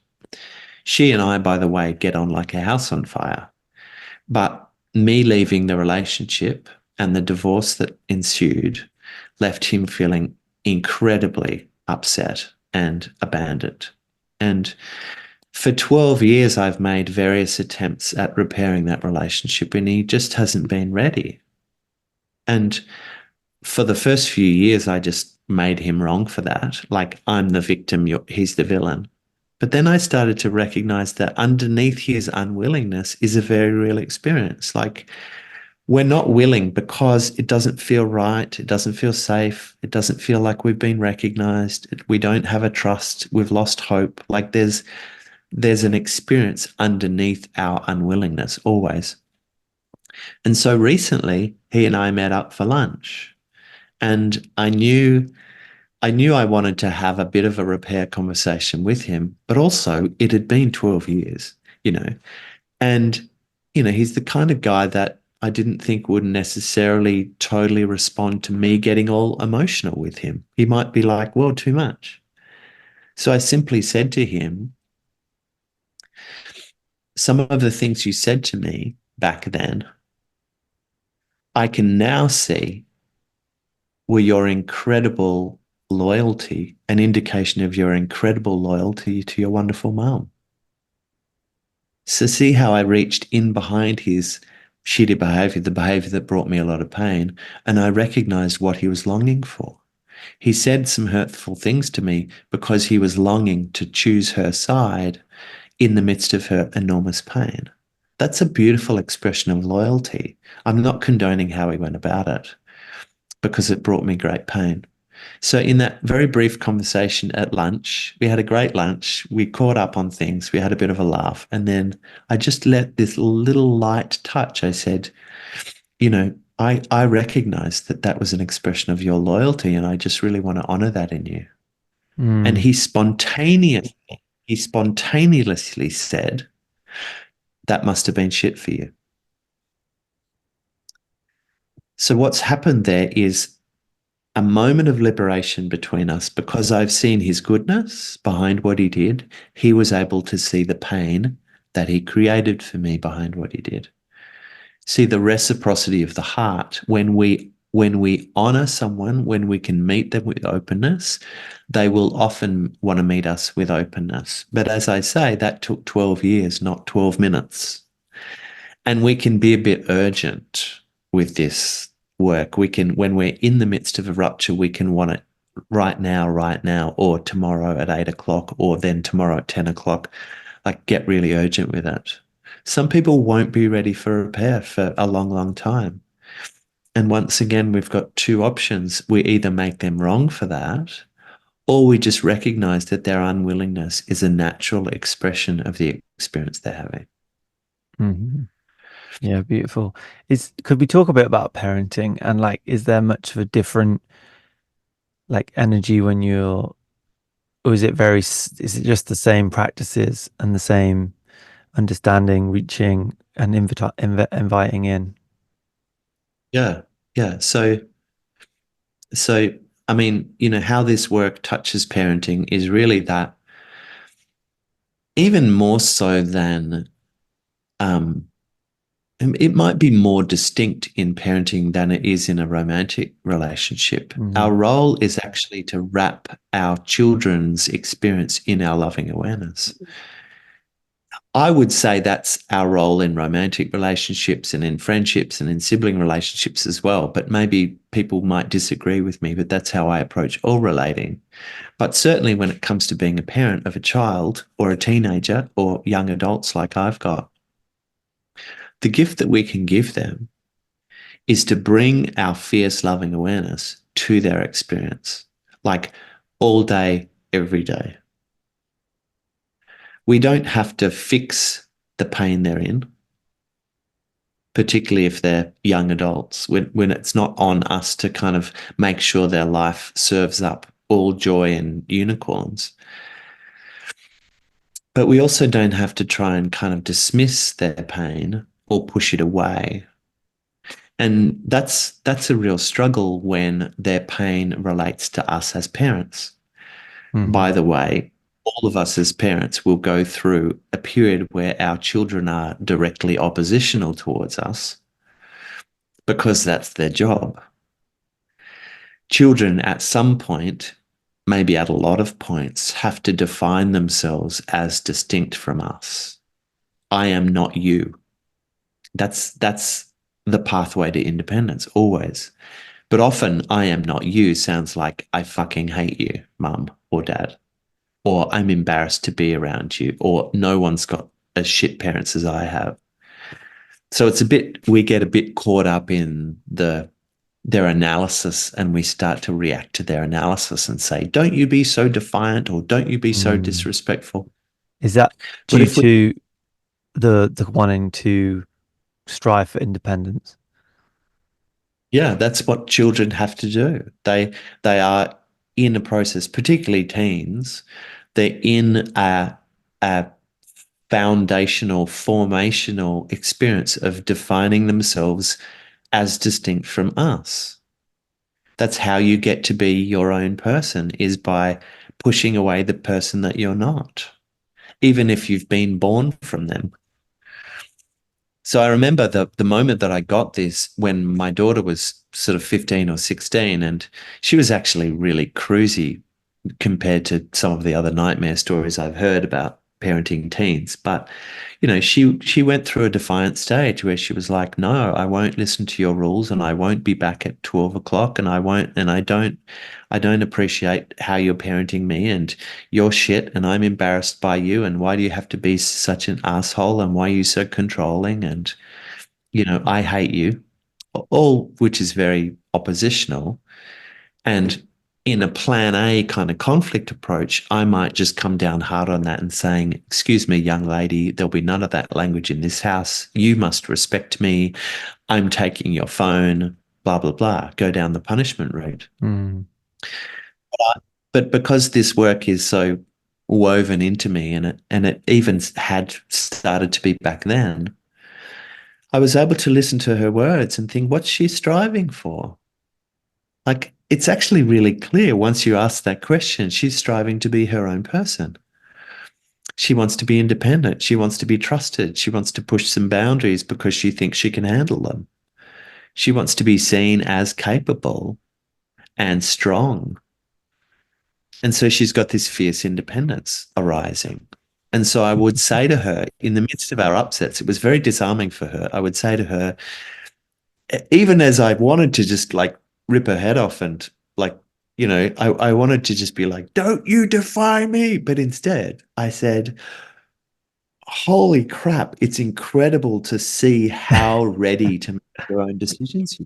She and I, by the way, get on like a house on fire. But me leaving the relationship and the divorce that ensued left him feeling incredibly upset and abandoned. And for 12 years, I've made various attempts at repairing that relationship, and he just hasn't been ready. And for the first few years, I just made him wrong for that. Like, I'm the victim, he's the villain. But then I started to recognize that underneath his unwillingness is a very real experience. Like, we're not willing because it doesn't feel right. It doesn't feel safe. It doesn't feel like we've been recognized. We don't have a trust. We've lost hope. Like, there's an experience underneath our unwillingness always. And so recently, he and I met up for lunch, and I wanted to have a bit of a repair conversation with him, but also it had been 12 years, you know, and, he's the kind of guy that I didn't think would necessarily totally respond to me getting all emotional with him. He might be like, well, too much. So I simply said to him, some of the things you said to me back then, I can now see were your incredible loyalty, an indication of your incredible loyalty to your wonderful mum. So see how I reached in behind his shitty behavior, the behavior that brought me a lot of pain, and I recognized what he was longing for. He said some hurtful things to me because he was longing to choose her side in the midst of her enormous pain. That's a beautiful expression of loyalty. I'm not condoning how he went about it because it brought me great pain. So in that very brief conversation at lunch, we had a great lunch. We caught up on things. We had a bit of a laugh. And then I just let this little light touch. I said, I recognize that that was an expression of your loyalty, and I just really want to honor that in you. And he spontaneously said, that must have been shit for you. So what's happened there is a moment of liberation between us because I've seen his goodness behind what he did. He was able to see the pain that he created for me behind what he did. See the reciprocity of the heart when we honor someone, when we can meet them with openness, they will often want to meet us with openness. But as I say, that took 12 years, not 12 minutes. And we can be a bit urgent with this work. We can, when we're in the midst of a rupture, we can want it right now, or tomorrow at 8 o'clock, or then tomorrow at 10 o'clock. Like, get really urgent with it. Some people won't be ready for repair for a long, long time. And once again, we've got two options. We either make them wrong for that, or we just recognize that their unwillingness is a natural expression of the experience they're having. Mm-hmm. Yeah, beautiful. Could we talk a bit about parenting, and like, is there much of a different like energy when you're, or is it just the same practices and the same understanding, reaching and inviting in? Yeah, yeah. So I mean, how this work touches parenting is really that even more so than it might be more distinct in parenting than it is in a romantic relationship. Mm-hmm. Our role is actually to wrap our children's experience in our loving awareness. I would say that's our role in romantic relationships and in friendships and in sibling relationships as well. But maybe people might disagree with me, but that's how I approach all relating. But certainly when it comes to being a parent of a child or a teenager or young adults like I've got, the gift that we can give them is to bring our fierce loving awareness to their experience, like all day, every day. We don't have to fix the pain they're in, particularly if they're young adults, when it's not on us to kind of make sure their life serves up all joy and unicorns. But we also don't have to try and kind of dismiss their pain or push it away. And that's a real struggle when their pain relates to us as parents. By the way, all of us as parents will go through a period where our children are directly oppositional towards us because that's their job. Children at some point, maybe at a lot of points, have to define themselves as distinct from us. I am not you. That's the pathway to independence, always. But often, I am not you sounds like I fucking hate you, mum or dad, or I'm embarrassed to be around you, or no one's got as shit parents as I have. So we get a bit caught up in their analysis, and we start to react to their analysis and say, don't you be so defiant, or don't you be so disrespectful. Is that due to the wanting to strive for independence? Yeah, that's what children have to do. They are in a process, particularly teens, they're in a foundational, formational experience of defining themselves as distinct from us. That's how you get to be your own person, is by pushing away the person that you're not, even if you've been born from them. So I remember the moment that I got this when my daughter was sort of 15 or 16, and she was actually really cruisy compared to some of the other nightmare stories I've heard about parenting teens. But, you know, she went through a defiant stage where she was like, no, I won't listen to your rules, and I won't be back at 12 o'clock, and I don't appreciate how you're parenting me, and you're shit, and I'm embarrassed by you, and why do you have to be such an asshole, and why are you so controlling, and, you know, I hate you, all which is very oppositional. And in a plan A kind of conflict approach, I might just come down hard on that and saying, excuse me, young lady, there'll be none of that language in this house. You must respect me. I'm taking your phone, blah, blah, blah. Go down the punishment route. But because this work is so woven into me, and it even had started to be back then, I was able to listen to her words and think, what's she striving for? Like, it's actually really clear once you ask that question, she's striving to be her own person. She wants to be independent. She wants to be trusted. She wants to push some boundaries because she thinks she can handle them. She wants to be seen as capable and strong. And so she's got this fierce independence arising. And so I would say to her, in the midst of our upsets, it was very disarming for her. I would say to her, even as I wanted to just like rip her head off and like, you know, I wanted to just be like, don't you defy me. But instead I said, holy crap, it's incredible to see how ready to make your own decisions.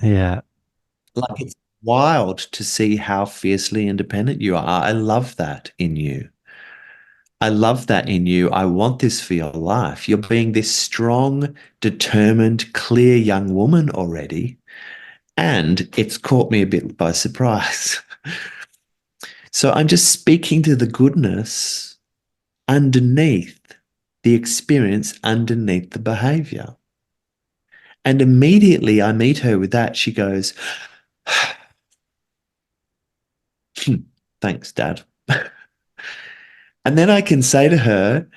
Yeah. Like, it's wild to see how fiercely independent you are. I love that in you. I love that in you. I want this for your life. You're being this strong, determined, clear young woman already. And it's caught me a bit by surprise. So I'm just speaking to the goodness underneath the experience, underneath the behavior. And immediately I meet her with that. She goes, thanks, Dad. And then I can say to her,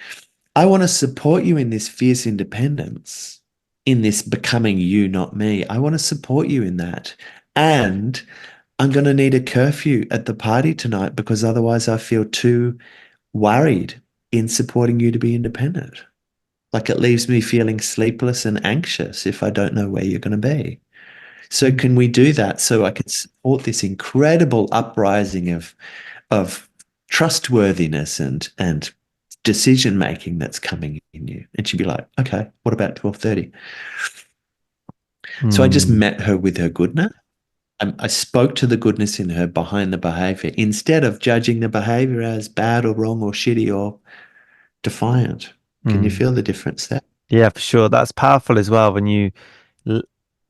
I want to support you in this fierce independence, in this becoming you, not me. I want to support you in that. And I'm going to need a curfew at the party tonight because otherwise I feel too worried in supporting you to be independent. Like it leaves me feeling sleepless and anxious if I don't know where you're going to be. So can we do that so I can support this incredible uprising of trustworthiness and decision making that's coming in you? And she'd be like, okay, what about 12:30? So I just met her with her goodness. I spoke to the goodness in her behind the behavior instead of judging the behavior as bad or wrong or shitty or defiant. Can you feel the difference there? Yeah, for sure. That's powerful as well when you l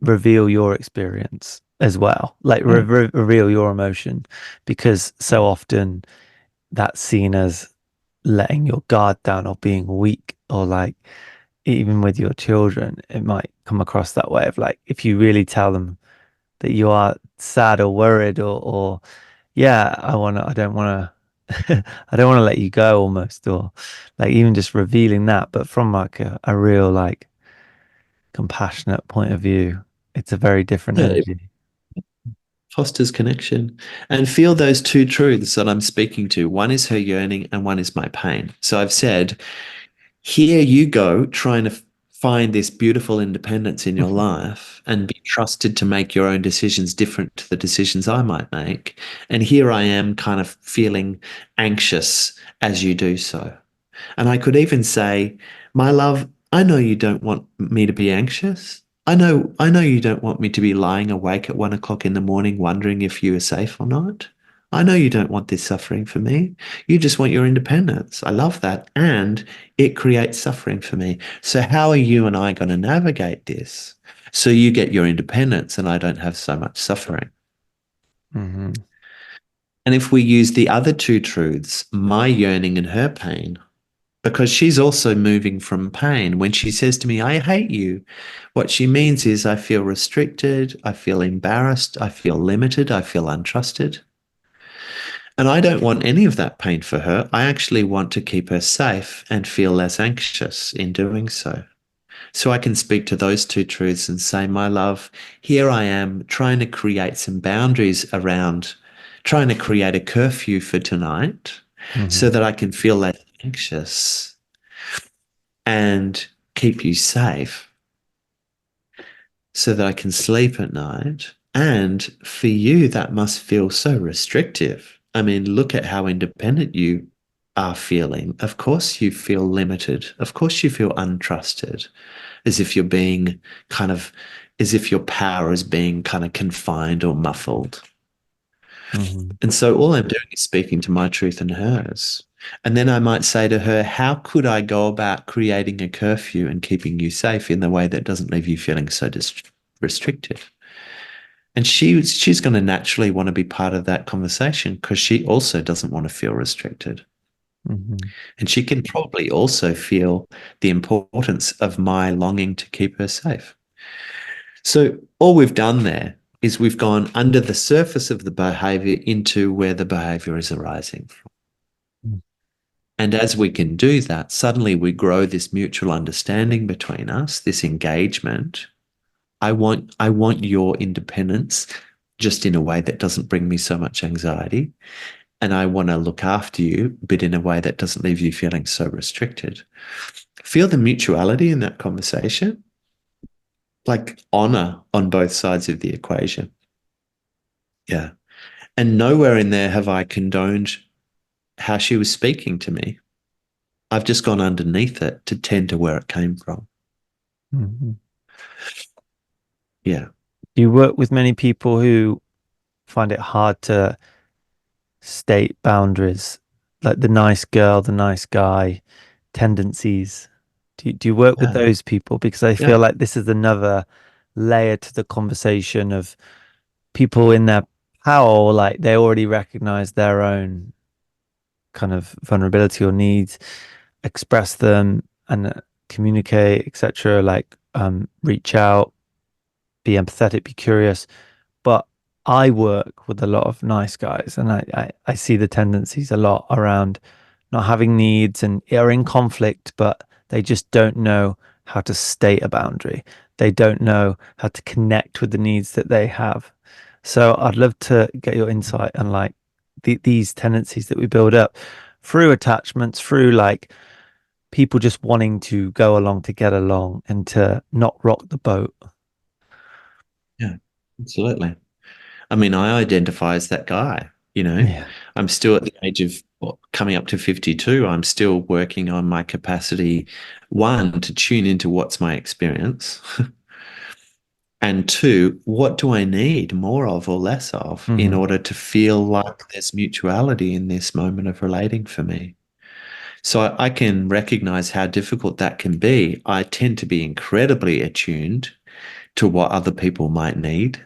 reveal your experience as well, like Mm. reveal your emotion, because so often that's seen as letting your guard down or being weak, or like even with your children, it might come across that way of like if you really tell them that you are sad or worried or yeah, I don't wanna I don't want to let you go almost, or like even just revealing that, but from like a real like compassionate point of view, it's a very different Yeah, it energy. fosters connection. And feel those two truths that I'm speaking to. One is her yearning and one is my pain. So I've said, here you go, trying to find this beautiful independence in your life and be trusted to make your own decisions different to the decisions I might make. And here I am kind of feeling anxious as you do so. And I could even say, my love, I know you don't want me to be anxious. I know you don't want me to be lying awake at 1 o'clock in the morning wondering if you are safe or not. I know you don't want this suffering for me. You just want your independence. I love that. And it creates suffering for me. So how are you and I going to navigate this so you get your independence and I don't have so much suffering? Hmm. And if we use the other two truths, my yearning and her pain, because she's also moving from pain. When she says to me, I hate you, what she means is I feel restricted, I feel embarrassed, I feel limited, I feel untrusted. And I don't want any of that pain for her. I actually want to keep her safe and feel less anxious in doing so. So I can speak to those two truths and say, my love, here I am trying to create some boundaries around, trying to create a curfew for tonight Hmm. so that I can feel less anxious and keep you safe so that I can sleep at night. And for you, that must feel so restrictive. I mean, look at how independent you are feeling. Of course, you feel limited. Of course, you feel untrusted, as if you're being kind of, as if your power is being kind of confined or muffled. Hmm. And so all I'm doing is speaking to my truth and hers. And then I might say to her, how could I go about creating a curfew and keeping you safe in the way that doesn't leave you feeling so restricted? And she's going to naturally want to be part of that conversation because she also doesn't want to feel restricted. Hmm. And she can probably also feel the importance of my longing to keep her safe. So all we've done there is we've gone under the surface of the behavior into where the behavior is arising. And as we can do that, suddenly we grow this mutual understanding between us, this engagement. I want your independence just in a way that doesn't bring me so much anxiety. And I want to look after you, but in a way that doesn't leave you feeling so restricted. Feel the mutuality in that conversation, like honor on both sides of the equation. Yeah. And nowhere in there have I condoned how she was speaking to me. I've just gone underneath it to tend to where it came from. Hmm. Yeah. Do you work with many people who find it hard to state boundaries, like the nice girl, the nice guy tendencies? Do you work with Yeah. those people? Because I Yeah. feel like this is another layer to the conversation of people in their power, like they already recognize their own kind of vulnerability or needs, express them and communicate, etc. Like reach out, be empathetic, be curious. But I work with a lot of nice guys, and I see the tendencies a lot around not having needs and are in conflict, but they just don't know how to state a boundary. They don't know how to connect with the needs that they have. So I'd love to get your insight on like these tendencies that we build up through attachments, through like people just wanting to go along to get along and to not rock the boat. Yeah, absolutely. I mean, I identify as that guy, you know. Yeah. I'm still at the age of coming up to 52. I'm still working on my capacity, one, to tune into what's my experience, and two, what do I need more of or less of in Mm-hmm. order to feel like there's mutuality in this moment of relating for me? So I can recognize how difficult that can be. I tend to be incredibly attuned to what other people might need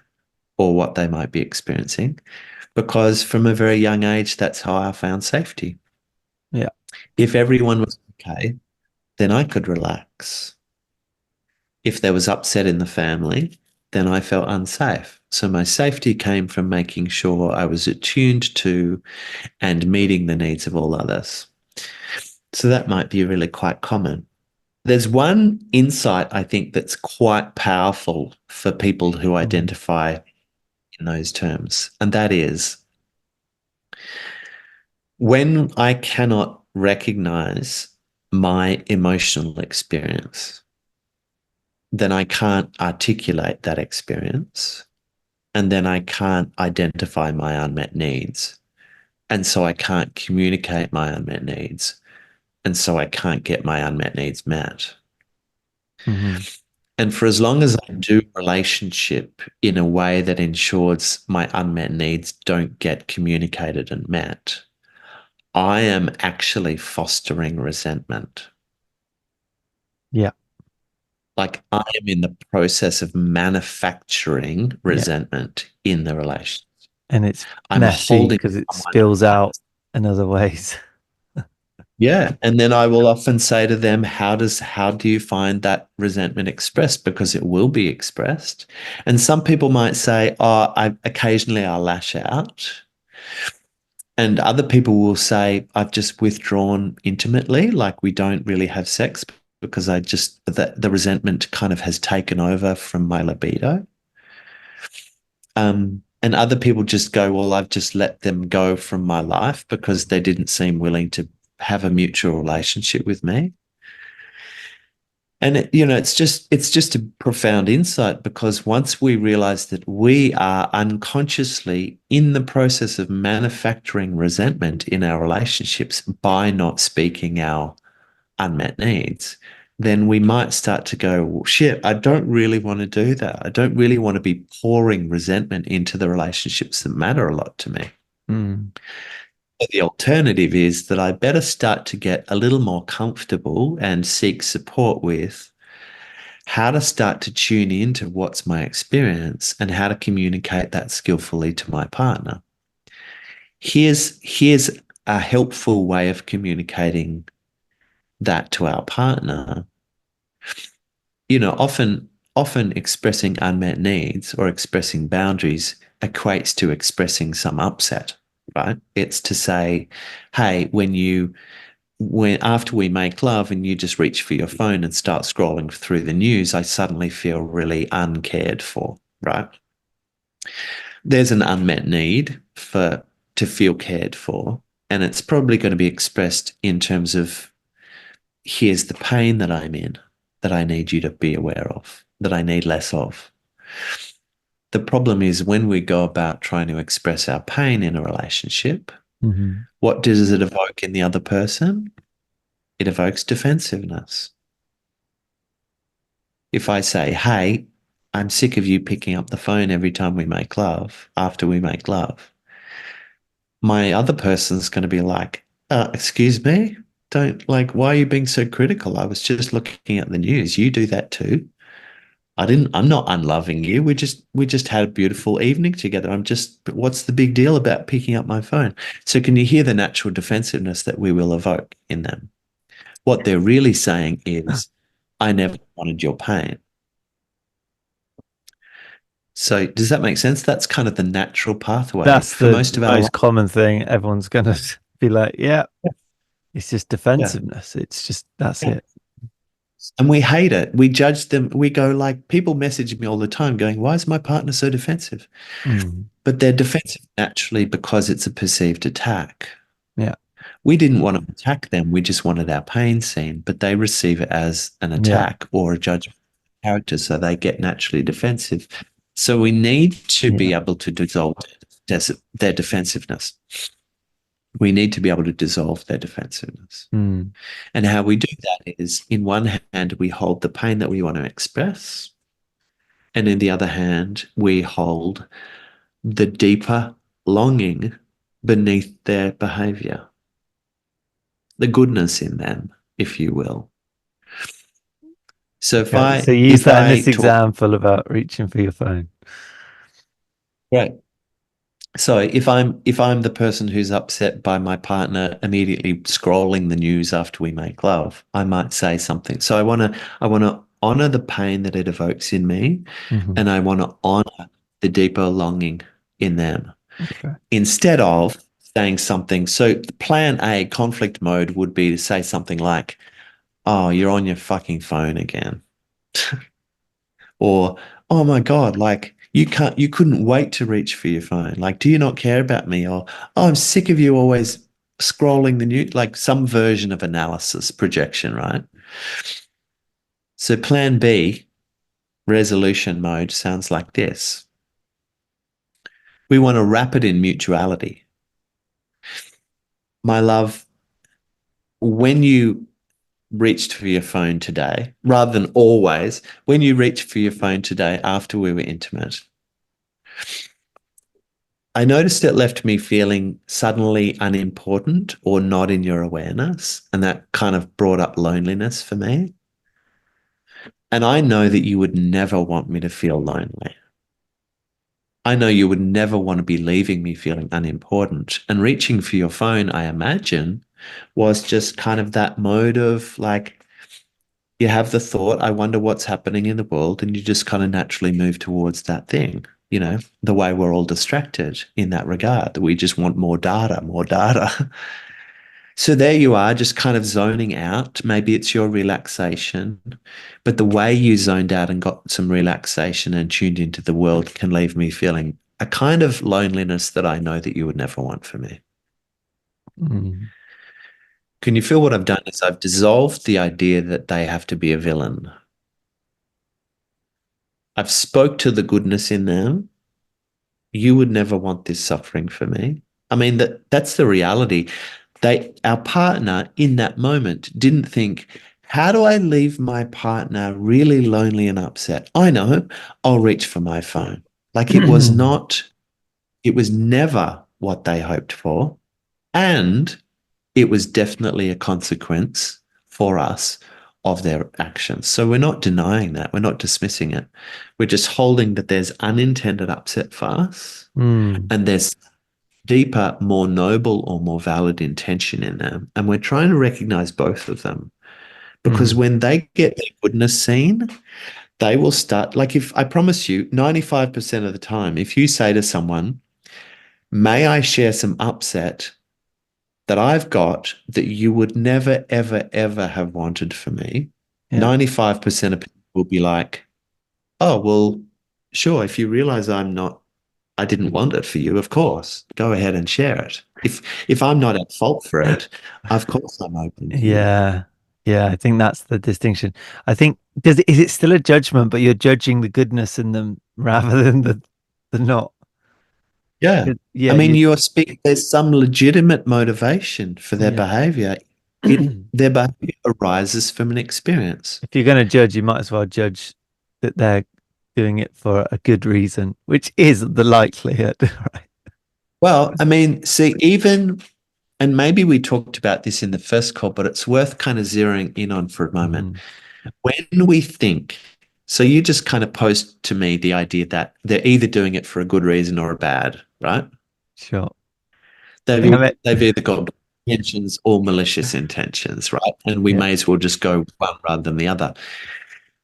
or what they might be experiencing, because from a very young age, that's how I found safety. Yeah. If everyone was okay, then I could relax. If there was upset in the family, then I felt unsafe. So my safety came from making sure I was attuned to and meeting the needs of all others. So that might be really quite common. There's one insight I think that's quite powerful for people who Mm-hmm. identify in those terms, and that is when I cannot recognize my emotional experience, then I can't articulate that experience, and then I can't identify my unmet needs. And so I can't communicate my unmet needs. And so I can't get my unmet needs met. Mm-hmm. And for as long as I do relationship in a way that ensures my unmet needs don't get communicated and met, I am actually fostering resentment. Yeah. Like I am in the process of manufacturing Yeah. resentment in the relation. And it's I'm messy holding because it someone spills out else. in other ways. Yeah. And then I will often say to them, how do you find that resentment expressed? Because it will be expressed. And some people might say, oh, occasionally I'll lash out. And other people will say, I've just withdrawn intimately, like we don't really have sex because the resentment kind of has taken over from my libido. And other people just go, well, I've just let them go from my life because they didn't seem willing to have a mutual relationship with me. And it's just a profound insight, because once we realize that we are unconsciously in the process of manufacturing resentment in our relationships by not speaking our unmet needs, then we might start to go, well, shit, I don't really want to do that. I don't really want to be pouring resentment into the relationships that matter a lot to me. Mm. The alternative is that I better start to get a little more comfortable and seek support with how to start to tune into what's my experience and how to communicate that skillfully to my partner. Here's a helpful way of communicating that to our partner. Often expressing unmet needs or expressing boundaries equates to expressing some upset, right? It's to say, hey, when after we make love and you just reach for your phone and start scrolling through the news, I suddenly feel really uncared for, right? There's an unmet need to feel cared for, and it's probably going to be expressed in terms of, here's the pain that I'm in that I need you to be aware of, that I need less of. The problem is when we go about trying to express our pain in a relationship, Mm-hmm. what does it evoke in the other person? It evokes defensiveness. If I say, hey, I'm sick of you picking up the phone every time we make love, after we make love, my other person's going to be like, excuse me? Don't, like, why are you being so critical? I was just looking at the news. You do that too. I'm not unloving you. We just had a beautiful evening together. But what's the big deal about picking up my phone? So can you hear the natural defensiveness that we will evoke in them? What they're really saying is, I never wanted your pain. So does that make sense? That's kind of the natural pathway That's for the most of our most life. common thing. Everyone's going to be like, yeah, it's just Yeah. defensiveness. It's just, that's Yeah. it. And we hate it. We judge them. We go like, people message me all the time going, why is my partner so defensive? Mm. But they're defensive naturally because it's a perceived attack. Yeah. We didn't want to attack them. We just wanted our pain seen, but they receive it as an Yeah. attack or a judgment of character. So they get naturally defensive. So we need to be Yeah. able to dissolve their defensiveness. We need to be able to dissolve their defensiveness. Mm. And how we do that is, in one hand, we hold the pain that we want to express. And in the other hand, we hold the deeper longing beneath their behavior, the goodness in them, if you will. So Okay. So you use if that in I this talk, example about reaching for your phone. right. So if I'm the person who's upset by my partner immediately scrolling the news after we make love, I might say something. So I want to honor the pain that it evokes in me, Mm-hmm. and I want to honor the deeper longing in them Okay. instead of saying something. So plan A, conflict mode, would be to say something like, "Oh, you're on your fucking phone again." Or, "Oh my God, like you couldn't wait to reach for your phone. Like, do you not care about me?" Or, "Oh, I'm sick of you always scrolling the news," like some version of analysis projection, right? So plan B, resolution mode, sounds like this. We want to wrap it in mutuality. My love, when you reached for your phone today, rather than always, when you reached for your phone today after we were intimate, I noticed it left me feeling suddenly unimportant or not in your awareness. And that kind of brought up loneliness for me. And I know that you would never want me to feel lonely. I know you would never want to be leaving me feeling unimportant. And reaching for your phone, I imagine, was just kind of that mode of like, you have the thought, I wonder what's happening in the world, and you just kind of naturally move towards that thing. The way we're all distracted in that regard, that we just want more data, more data. So there you are, just kind of zoning out. Maybe it's your relaxation, but the way you zoned out and got some relaxation and tuned into the world can leave me feeling a kind of loneliness that I know that you would never want for me. Mm. Can you feel what I've done is I've dissolved the idea that they have to be a villain. I've spoke to the goodness in them. You would never want this suffering for me. I mean, that's the reality. Our partner in that moment didn't think, how do I leave my partner really lonely and upset? I know, I'll reach for my phone. Like it was never what they hoped for. And it was definitely a consequence for us of their actions. So we're not denying that. We're not dismissing it. We're just holding that there's unintended upset for us Mm. and there's deeper, more noble or more valid intention in them. And we're trying to recognize both of them because Mm. when they get their goodness seen, they will start. Like, if I promise you, 95% of the time, if you say to someone, may I share some upset that I've got that you would never, ever, ever have wanted for me, Yeah. 95% of people will be like, oh, well, sure, if you realize I didn't want it for you, of course, go ahead and share it. If I'm not at fault for it, of course I'm open to you. Yeah. Yeah. I think that's the distinction. I think is it still a judgment, but you're judging the goodness in them rather than the not. Yeah. I Yeah, mean, there's some legitimate motivation for their yeah. behavior. Their behavior arises from an experience. If you're going to judge, you might as well judge that they're doing it for a good reason, which is the likelihood, right? Well, I mean, see, and maybe we talked about this in the first call, but it's worth kind of zeroing in on for a moment. Mhm. When we think, so you just kind of posed to me the idea that they're either doing it for a good reason or a bad, right? Sure. Damn They've it. they've either got good intentions or malicious intentions, right? And we Yeah. may as well just go one rather than the other.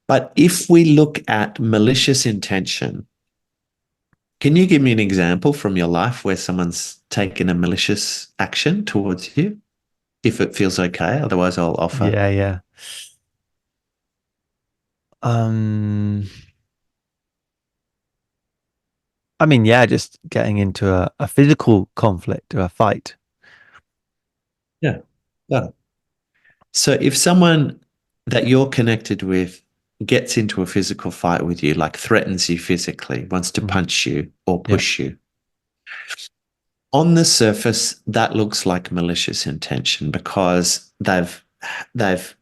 But if we look at malicious intention, can you give me an example from your life where someone's taken a malicious action towards you? If it feels okay, otherwise I'll offer. Yeah, yeah. Um, I mean, yeah, just getting into a physical conflict or a fight. Yeah. Yeah. So if someone that you're connected with gets into a physical fight with you, like threatens you physically, wants to Mhm. punch you or Yeah. push you, on the surface, that looks like malicious intention because they've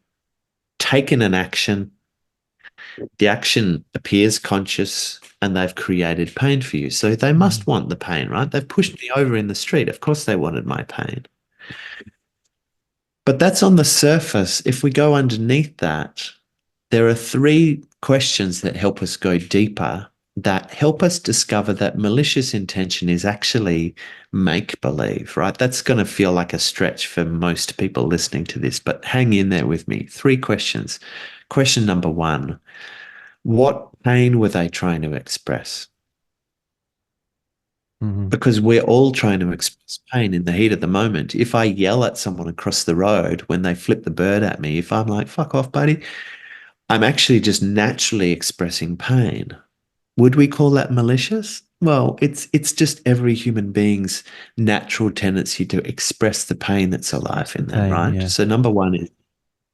taken an action, the action appears conscious, and they've created pain for you. So they must Mhm. want the pain, right? They've pushed me over in the street. Of course they wanted my pain. But that's on the surface. If we go underneath that, there are three questions that help us go deeper, that help us discover that malicious intention is actually make believe, right? That's going to feel like a stretch for most people listening to this, but hang in there with me. Three questions. Question number one, what pain were they trying to express? Mhm. Because we're all trying to express pain in the heat of the moment. If I yell at someone across the road when they flip the bird at me, if I'm like, fuck off, buddy, I'm actually just naturally expressing pain. Would we call that malicious? Well, it's just every human being's natural tendency to express the pain that's alive The in them, pain. right? Yeah. So number one is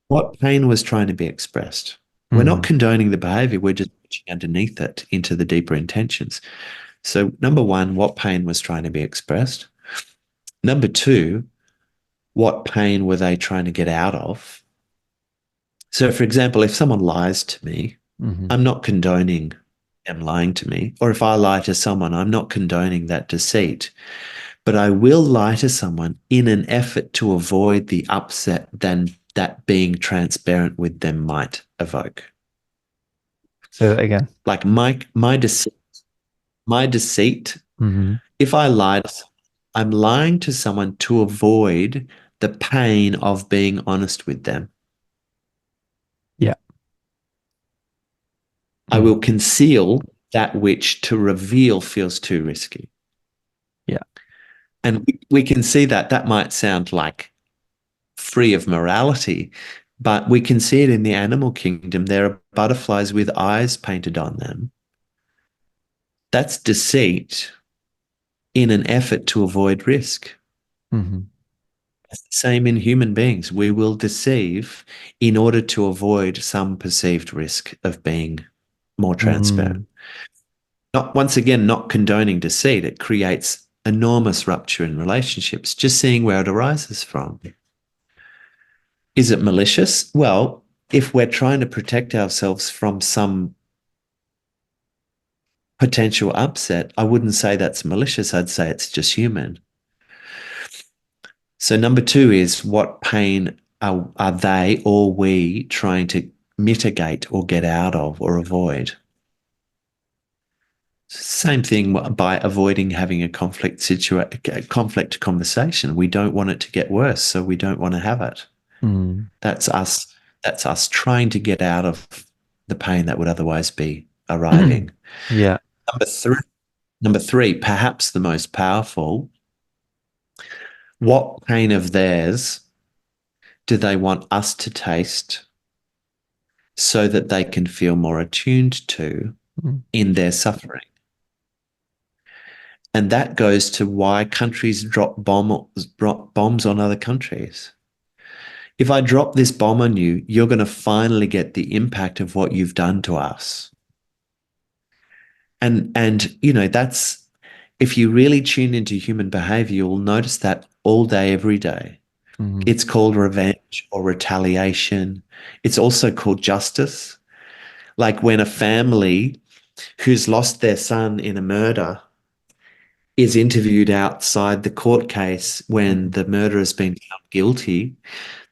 what pain was trying to be expressed. We're not Mhm. condoning the behavior, we're just reaching underneath it into the deeper intentions. So number one, what pain was trying to be expressed? Number two, what pain were they trying to get out of? So for example, if someone lies to me, Mhm. I'm not condoning them lying to me. Or if I lie to someone, I'm not condoning that deceit. But I will lie to someone in an effort to avoid the upset than that being transparent with them might evoke. Say that again. Like my deceit, Mhm. if I lie to someone, I'm lying to someone to avoid the pain of being honest with them. Yeah. I Mhm. will conceal that which to reveal feels too risky. Yeah. And we can see that that might sound like free of morality, but we can see it in the animal kingdom. There are butterflies with eyes painted on them. That's deceit in an effort to avoid risk. Mhm. It's the same in human beings. We will deceive in order to avoid some perceived risk of being more transparent. Mm. Not once again, not condoning deceit. It creates enormous rupture in relationships, just seeing where it arises from. Is it malicious? Well, if we're trying to protect ourselves from some potential upset, I wouldn't say that's malicious. I'd say it's just human. So, number two is what pain are they or we trying to mitigate or get out of or avoid? Same thing by avoiding having a conflict conversation. We don't want it to get worse, so we don't want to have it. Mm. That's us. That's us trying to get out of the pain that would otherwise be arriving. Yeah. Number three, number three, perhaps the most powerful. What pain of theirs do they want us to taste so that they can feel more attuned to Mm. in their suffering? And that goes to why countries drop bombs on other countries. If I drop this bomb on you, you're going to finally get the impact of what you've done to us. And you know, that's if you really tune into human behavior, you'll notice that all day, every day. Mhm. It's called revenge or retaliation. It's also called justice. Like when a family who's lost their son in a murder is interviewed outside the court case when Mhm. the murderer has been found guilty,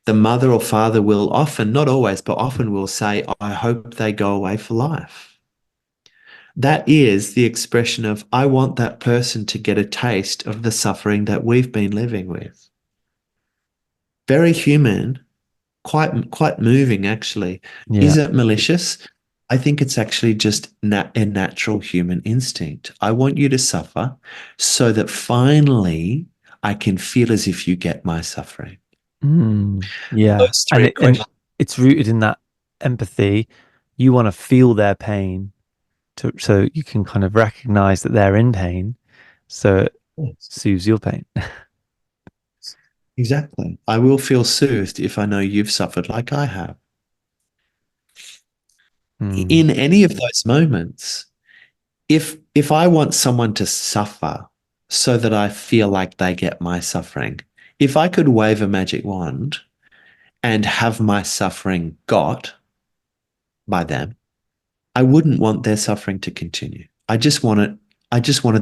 the mother or father will often, not always, but often will say, I hope they go away for life. That is the expression of, I want that person to get a taste of the suffering that we've been living with. Very human, quite moving, actually. Yeah. Is it malicious? I think it's actually just a natural human instinct. I want you to suffer so that finally I can feel as if you get my suffering. Mm. Yeah. Those And three and questions. it's rooted in that empathy. You want to feel their pain so you can kind of recognize that they're in pain. So it soothes your pain. Exactly. I will feel soothed if I know you've suffered like I have. Mm, In any of those moments, if I want someone to suffer so that I feel like they get my suffering, if I could wave a magic wand and have my suffering got by them, I wouldn't want their suffering to continue. I just wanted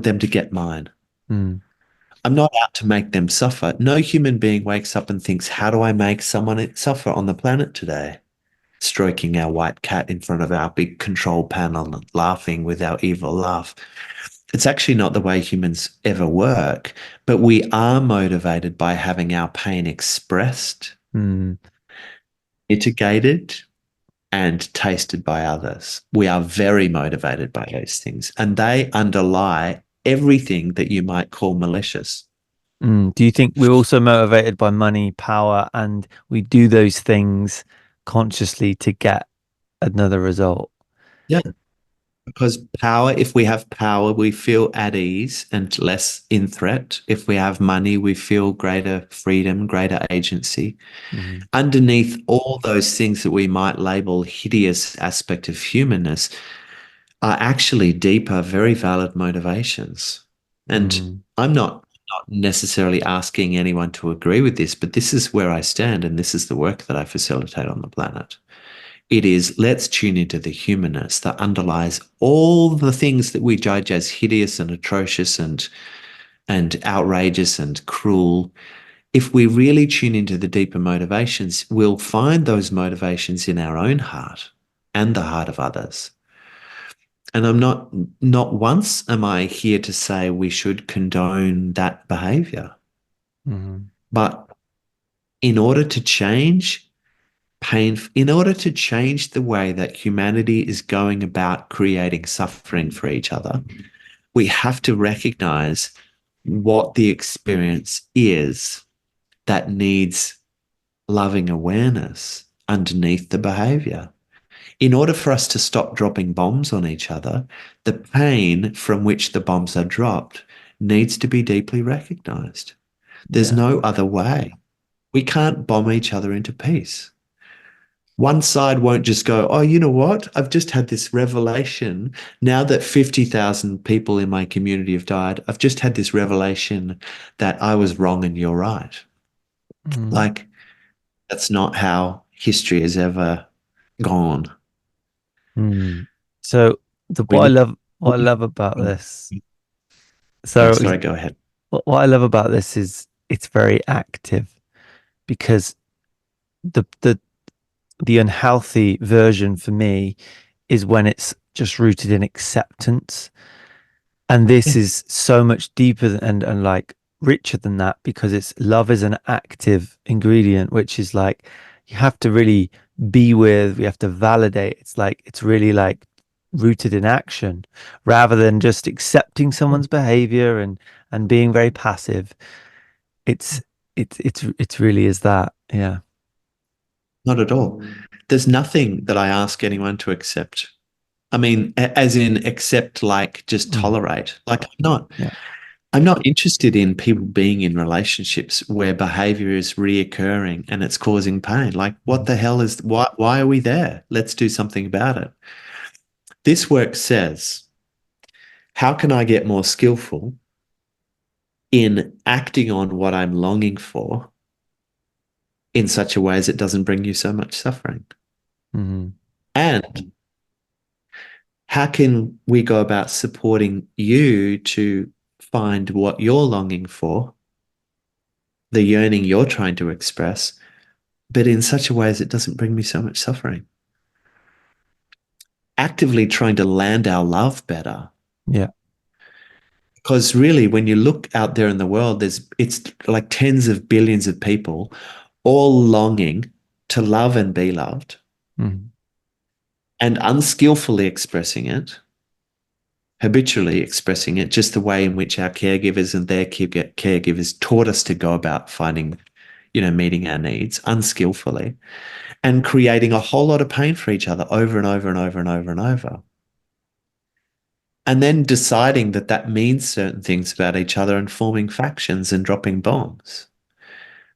them to get mine. mm, I'm not out to make them suffer. No human being wakes up and thinks, how do I make someone suffer on the planet today? Stroking our white cat in front of our big control panel and laughing with our evil laugh. It's actually not the way humans ever work, but we are motivated by having our pain expressed, mm, mitigated, and tasted by others. We are very motivated by those things, and they underlie everything that you might call malicious. mm. Do you think we're also motivated by money, power, and we do those things consciously to get another result? Yeah. Because power, if we have power, we feel at ease and less in threat. If we have money, we feel greater freedom, greater agency. Mm, Underneath all those things that we might label hideous aspect of humanness are actually deeper, very valid motivations. And mm, I'm not necessarily asking anyone to agree with this, but this is where I stand, and this is the work that I facilitate on the planet. It is let's tune into the humanness that underlies all the things that we judge as hideous and atrocious and outrageous and cruel. If we really tune into the deeper motivations, we'll find those motivations in our own heart and the heart of others. And not once am I here to say we should condone that behavior. mm, But in order to change in order to change the way that humanity is going about creating suffering for each other, we have to recognize what the experience is that needs loving awareness underneath the behavior. In order for us to stop dropping bombs on each other, the pain from which the bombs are dropped needs to be deeply recognized. There's yeah. no other way. We can't bomb each other into peace. One side won't just go, oh, you know what? I've just had this revelation. Now that 50,000 people in my community have died, I've just had this revelation that I was wrong and you're right. Mm, Like, that's not how history has ever gone. mm. So the We need, what I love about this. oh, So sorry, go ahead. what I love about this is it's very active because the the unhealthy version for me is when it's just rooted in acceptance. And this Yeah. is so much deeper and like richer than that because it's love is an active ingredient, which is like you have to really be with, we have to validate. It's like it's really like rooted in action rather than just accepting someone's behavior and being very passive. It's it's really is that. Yeah. Not at all. There's nothing that I ask anyone to accept. I mean, as in accept, like just Mm, tolerate. Like yeah. I'm not interested in people being in relationships where behavior is reoccurring and it's causing pain. Like, what Mm, the hell is why are we there? Let's do something about it. This work says, how can I get more skillful in acting on what I'm longing for in such a way as it doesn't bring you so much suffering? mm, And how can we go about supporting you to find what you're longing for, the yearning you're trying to express, but in such a way as it doesn't bring me so much suffering? Actively trying to land our love better. yeah. Because really, when you look out there in the world, it's like tens of billions of people all longing to love and be loved Mm, and unskillfully expressing it, habitually expressing it, just the way in which our caregivers and their caregivers taught us to go about finding, meeting our needs unskillfully and creating a whole lot of pain for each other over and over and over and over and over. And then deciding that that means certain things about each other and forming factions and dropping bombs.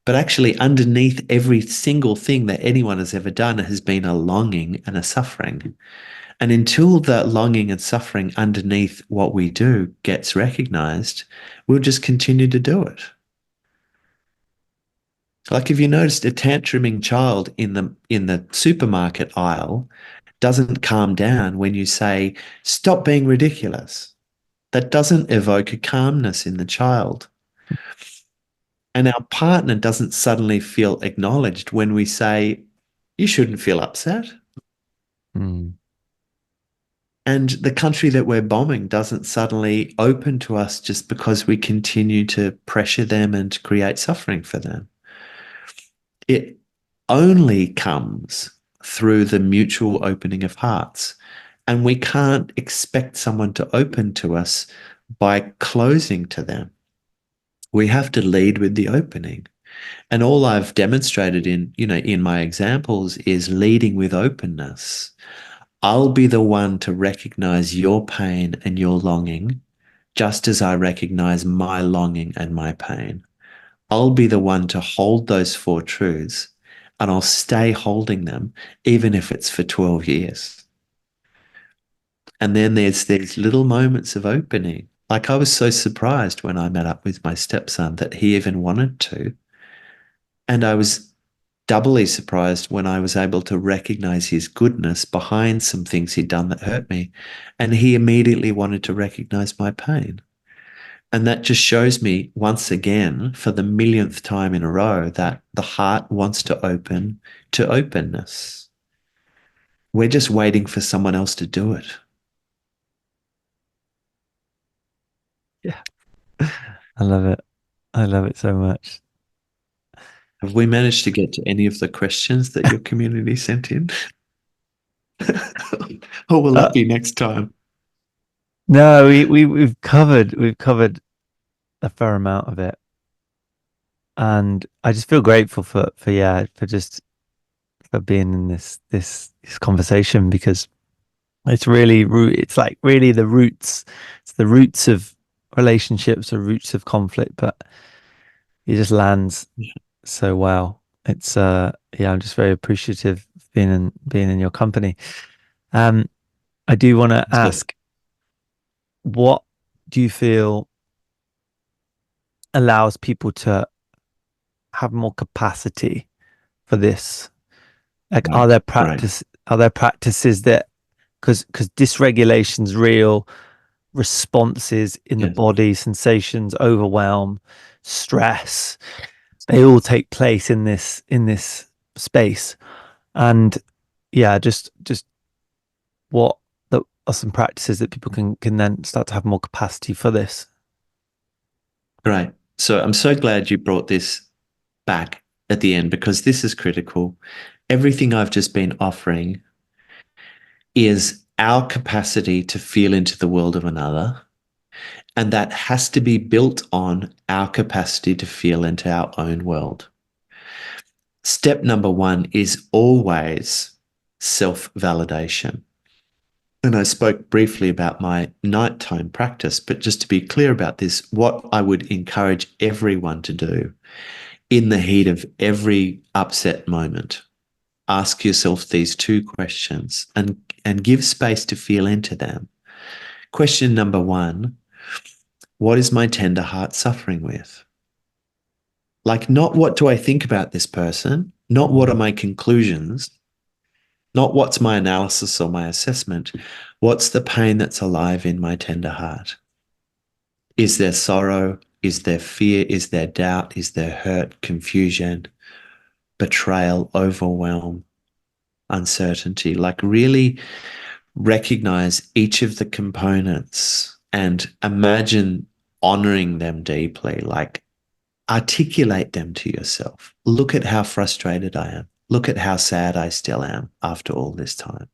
But actually, underneath every single thing that anyone has ever done has been a longing and a suffering. And until that longing and suffering underneath what we do gets recognized, we'll just continue to do it. Like if you noticed a tantruming child in the supermarket aisle doesn't calm down when you say, stop being ridiculous. That doesn't evoke a calmness in the child. And our partner doesn't suddenly feel acknowledged when we say, you shouldn't feel upset. Mm. And the country that we're bombing doesn't suddenly open to us just because we continue to pressure them and create suffering for them. It only comes through the mutual opening of hearts. And we can't expect someone to open to us by closing to them. We have to lead with the opening. And all I've demonstrated in my examples is leading with openness. I'll be the one to recognize your pain and your longing, just as I recognize my longing and my pain. I'll be the one to hold those four truths, and I'll stay holding them, even if it's for 12 years. And then there's these little moments of opening. Like I was so surprised when I met up with my stepson that he even wanted to. And I was doubly surprised when I was able to recognize his goodness behind some things he'd done that hurt me. And he immediately wanted to recognize my pain. And that just shows me once again, for the millionth time in a row, that the heart wants to open to openness. We're just waiting for someone else to do it. Yeah. I love it. I love it so much. Have we managed to get to any of the questions that your community sent in? Or will that be next time? No, we've covered a fair amount of it. And I just feel grateful for just for being in this conversation, because it's really it's like really the roots. It's the roots of relationships, the roots of conflict, but it just lands so well. It's yeah, I'm just very appreciative of being in your company. I do want to ask, what do you feel allows people to have more capacity for this? Like, Right. are there practices that, because dysregulation's real, responses in the Yes. body, sensations, overwhelm, stress, they all take place in this space. And yeah, just what are some practices that people can then start to have more capacity for this? Great. So I'm so glad you brought this back at the end, because this is critical. Everything I've just been offering is our capacity to feel into the world of another. And that has to be built on our capacity to feel into our own world. Step number one is always self-validation. And I spoke briefly about my nighttime practice, but just to be clear about this, what I would encourage everyone to do in the heat of every upset moment, ask yourself these two questions and give space to feel into them. Question number one, what is my tender heart suffering with? Like, not what do I think about this person, not what are my conclusions, not what's my analysis or my assessment. What's the pain that's alive in my tender heart? Is there sorrow? Is there fear? Is there doubt? Is there hurt, confusion, betrayal, overwhelm, uncertainty? Like, really recognize each of the components and imagine honoring them deeply. Like, articulate them to yourself. Look at how frustrated I am. Look at how sad I still am after all this time.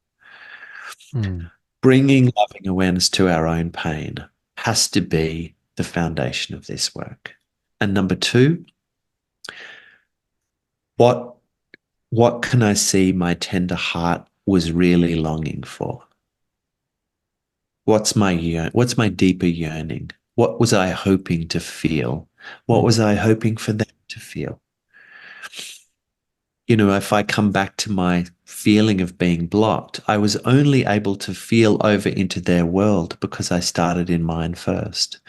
Mm. Bringing loving awareness to our own pain has to be the foundation of this work. And number two, what can I see my tender heart was really longing for? What's my deeper yearning? What was I hoping to feel? What was I hoping for them to feel? You know, if I come back to my feeling of being blocked, I was only able to feel over into their world because I started in mine first.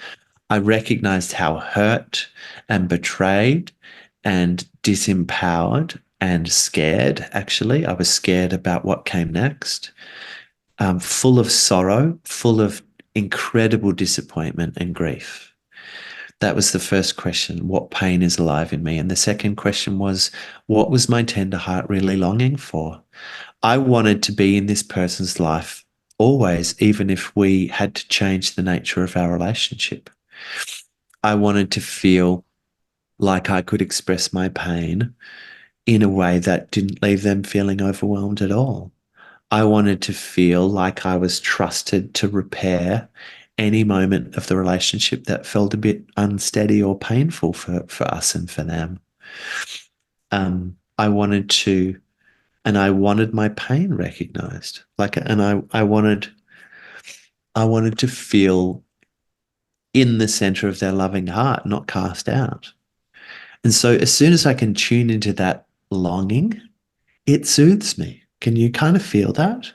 I recognized how hurt and betrayed and disempowered and scared, actually. I was scared about what came next, full of sorrow, full of incredible disappointment and grief. That was the first question. What pain is alive in me? And the second question was, what was my tender heart really longing for? I wanted to be in this person's life always, even if we had to change the nature of our relationship. I wanted to feel like I could express my pain in a way that didn't leave them feeling overwhelmed at all. I wanted to feel like I was trusted to repair any moment of the relationship that felt a bit unsteady or painful for us and for them. I wanted to, and I wanted my pain recognized. I wanted to feel in the center of their loving heart, not cast out. And so as soon as I can tune into that longing, it soothes me. Can you kind of feel that?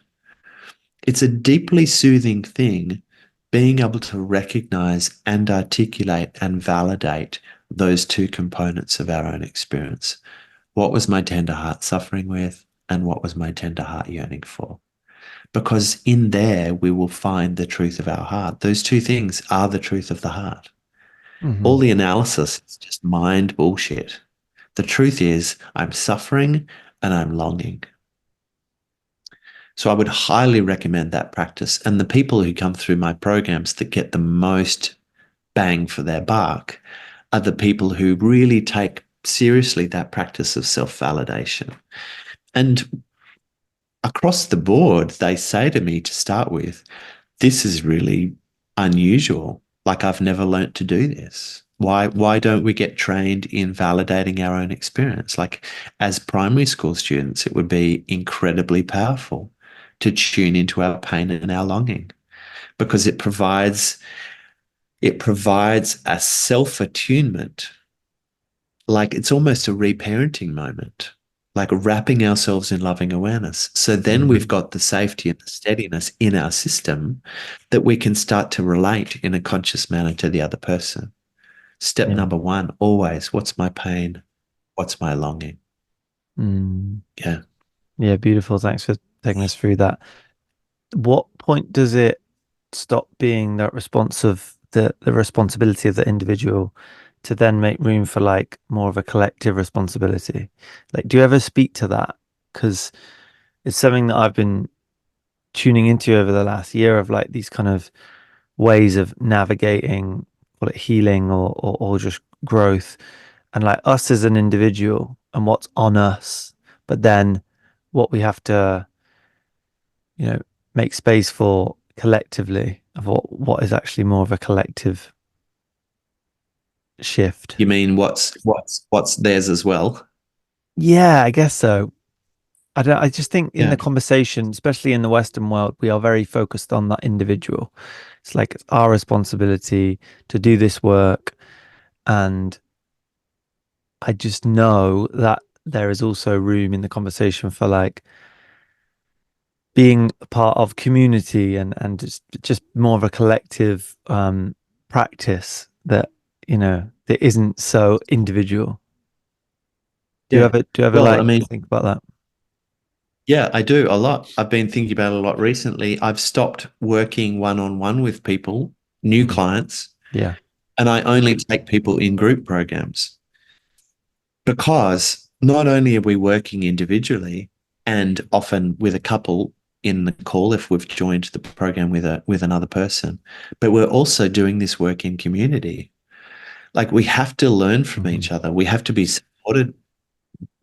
It's a deeply soothing thing, being able to recognize and articulate and validate those two components of our own experience. What was my tender heart suffering with, and what was my tender heart yearning for? Because in there, we will find the truth of our heart. Those two things are the truth of the heart. All the analysis is just mind bullshit. The truth is, I'm suffering and I'm longing. So I would highly recommend that practice. And the people who come through my programs that get the most bang for their buck are the people who really take seriously that practice of self-validation. And across the board, they say to me to start with, this is really unusual. Like, I've never learnt to do this. Why don't we get trained in validating our own experience? Like, as primary school students, it would be incredibly powerful to tune into our pain and our longing, because it provides a self-attunement. Like, it's almost a reparenting moment, like wrapping ourselves in loving awareness. So then we've got the safety and the steadiness in our system that we can start to relate in a conscious manner to the other person. Step number one, always, what's my pain? What's my longing? Yeah. Yeah, beautiful. Thanks for taking us through that. What point does it stop being that the responsibility of the individual to then make room for like more of a collective responsibility? Like, do you ever speak to that? Because it's something that I've been tuning into over the last year, of like these kind of ways of navigating, call it healing or just growth, and like us as an individual and what's on us, but then what we have to, you know, make space for collectively, of what is actually more of a collective shift. You mean what's theirs as well? Yeah, I guess so. I just think in Yeah. the conversation, especially in the Western world, we are very focused on that individual. It's like it's our responsibility to do this work. And I just know that there is also room in the conversation for like being a part of community and just more of a collective practice that, you know, that isn't so individual. Yeah. Do you ever Well, I like mean, think about that? yeah, I do a lot. I've been thinking about it a lot recently. I've stopped working one-on-one with people, new Mm. clients, Yeah. and I only take people in group programs, because not only are we working individually and often with a couple in the call if we've joined the program with another person, but we're also doing this work in community. Like, we have to learn from Mhm. each other. We have to be supported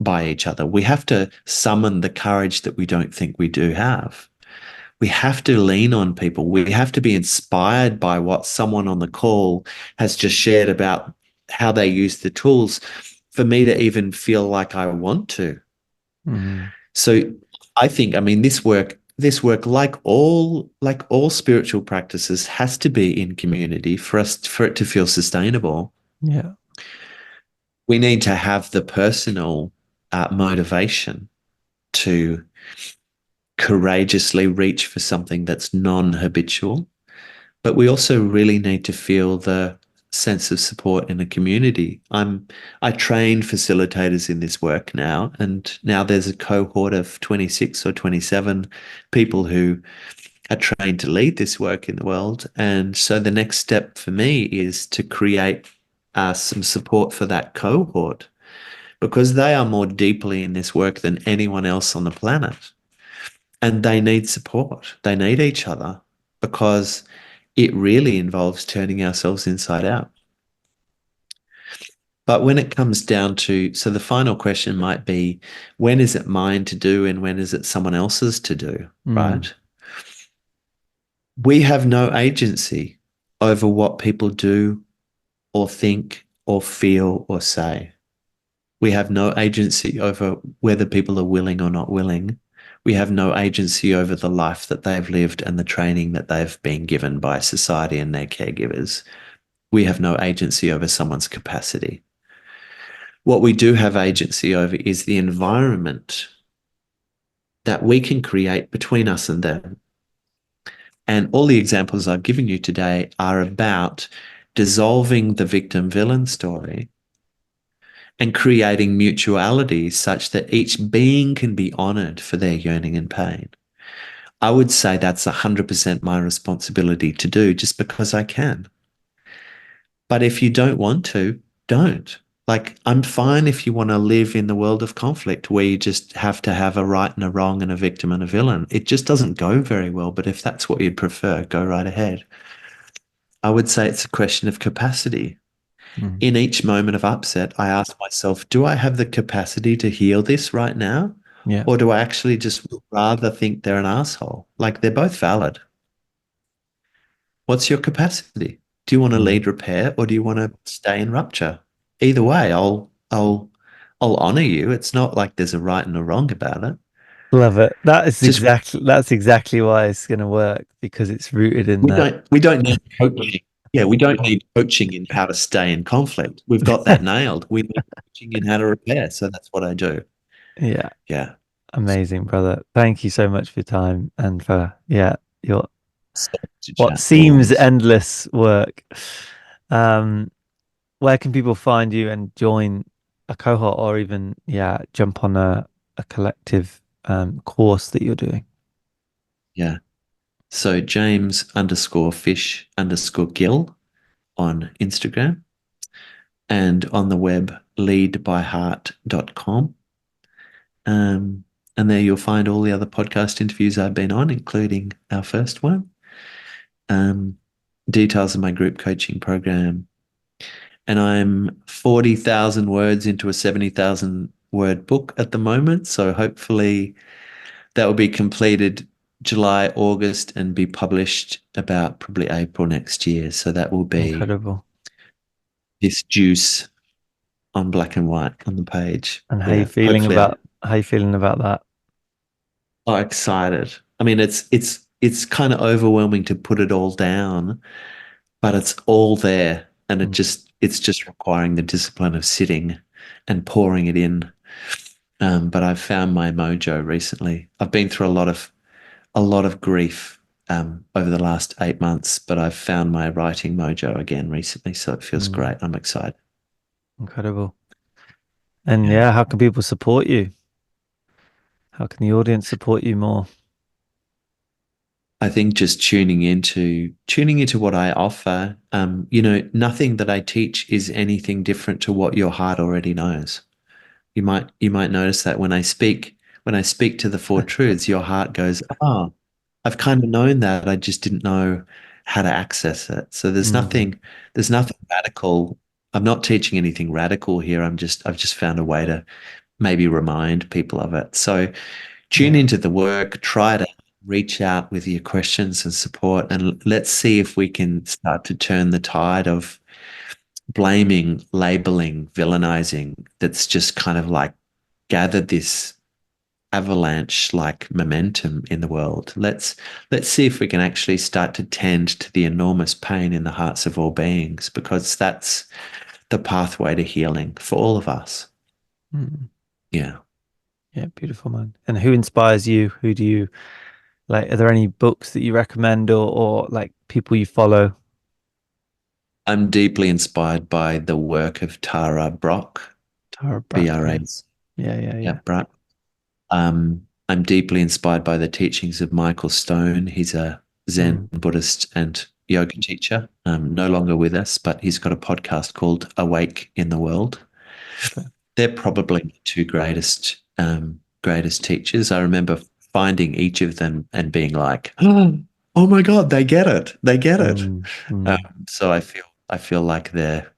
by each other. We have to summon the courage that we don't think we do have. We have to lean on people. We have to be inspired by what someone on the call has just shared about how they use the tools for me to even feel like I want to. Mhm. So I think, I mean, this work, like all spiritual practices, has to be in community for it to feel sustainable. Yeah. we need to have the personal motivation to courageously reach for something that's non-habitual, but we also really need to feel the sense of support in a community. I train facilitators in this work now, and now there's a cohort of 26 or 27 people who are trained to lead this work in the world. And so the next step for me is to create some support for that cohort, because they are more deeply in this work than anyone else on the planet. And they need support. They need each other, because it really involves turning ourselves inside out. But when it comes down to, so the final question might be, when is it mine to do and when is it someone else's to do, right? We have no agency over what people do or think or feel or say. We have no agency over whether people are willing or not willing. We have no agency over the life that they've lived and the training that they've been given by society and their caregivers. We have no agency over someone's capacity. What we do have agency over is the environment that we can create between us and them. And all the examples I've given you today are about dissolving the victim-villain story and creating mutuality such that each being can be honored for their yearning and pain. I would say that's 100% my responsibility to do, just because I can. But if you don't want to, don't. Like, I'm fine if you want to live in the world of conflict where you just have to have a right and a wrong and a victim and a villain. It just doesn't go very well. But if that's what you'd prefer, go right ahead. I would say it's a question of capacity. In each moment of upset, I ask myself, do I have the capacity to heal this right now? Yeah. Or do I actually just rather think they're an asshole? Like, they're both valid. What's your capacity? Do you want to lead repair or do you want to stay in rupture? Either way, I'll honor you. It's not like there's a right and a wrong about it. Love it. Just That's exactly why it's going to work, because it's rooted in that. we don't need coaching. Yeah, we don't need coaching in how to stay in conflict. We've got that nailed. We need coaching in how to repair. So that's what I do. Yeah. Yeah. Amazing, brother. Thank you so much for your time and for your So to what chat, seems always. endless work. Um, where can people find you and join a cohort, or even jump on a collective course that you're doing? Yeah. So James_fish_gill on Instagram, and on the web, leadbyheart.com. And there you'll find all the other podcast interviews I've been on, including our first one. Details of my group coaching program. And I'm 40,000 words into a 70,000 word book at the moment. So hopefully that will be completed July, August, and be published about probably April next year. So that will be Incredible. this juice on black and white on the page. And Yeah, hopefully. how you feeling about that? Oh, excited. I mean, it's kind of overwhelming to put it all down, but it's all there, and it's just requiring the discipline of sitting and pouring it in. But I've found my mojo recently. I've been through a lot of grief over the last 8 months, but I've found my writing mojo again recently, so it feels great. I'm excited. Incredible. And Yeah. how can people support you? How can the audience support you more? I think just tuning into what I offer. Nothing that I teach is anything different to what your heart already knows. You might notice that when I speak to the four truths, your heart goes, "Oh, I've kind of known that. I just didn't know how to access it." So there's nothing radical. I'm not teaching anything radical here. I've just found a way to maybe remind people of it. So tune into the work, try to reach out with your questions and support, and let's see if we can start to turn the tide of blaming, labeling, villainizing that's just kind of like gathered this avalanche like momentum in the world. Let's see if we can actually start to tend to the enormous pain in the hearts of all beings, because that's the pathway to healing for all of us. Mm. Yeah. Yeah, beautiful, man. And who inspires you? Who do you like? Are there any books that you recommend, or like people you follow? I'm deeply inspired by the work of Tara Brach, Tara Brach, BRA. Yeah, yeah. Brach. I'm deeply inspired by the teachings of Michael Stone. He's a Zen Mm, Buddhist and yoga teacher, no longer with us, but he's got a podcast called Awake in the World. okay. They're probably my two greatest teachers. I remember finding each of them and being like, oh my God, they get it. They get it. Mm, Um, mm, so I feel like they're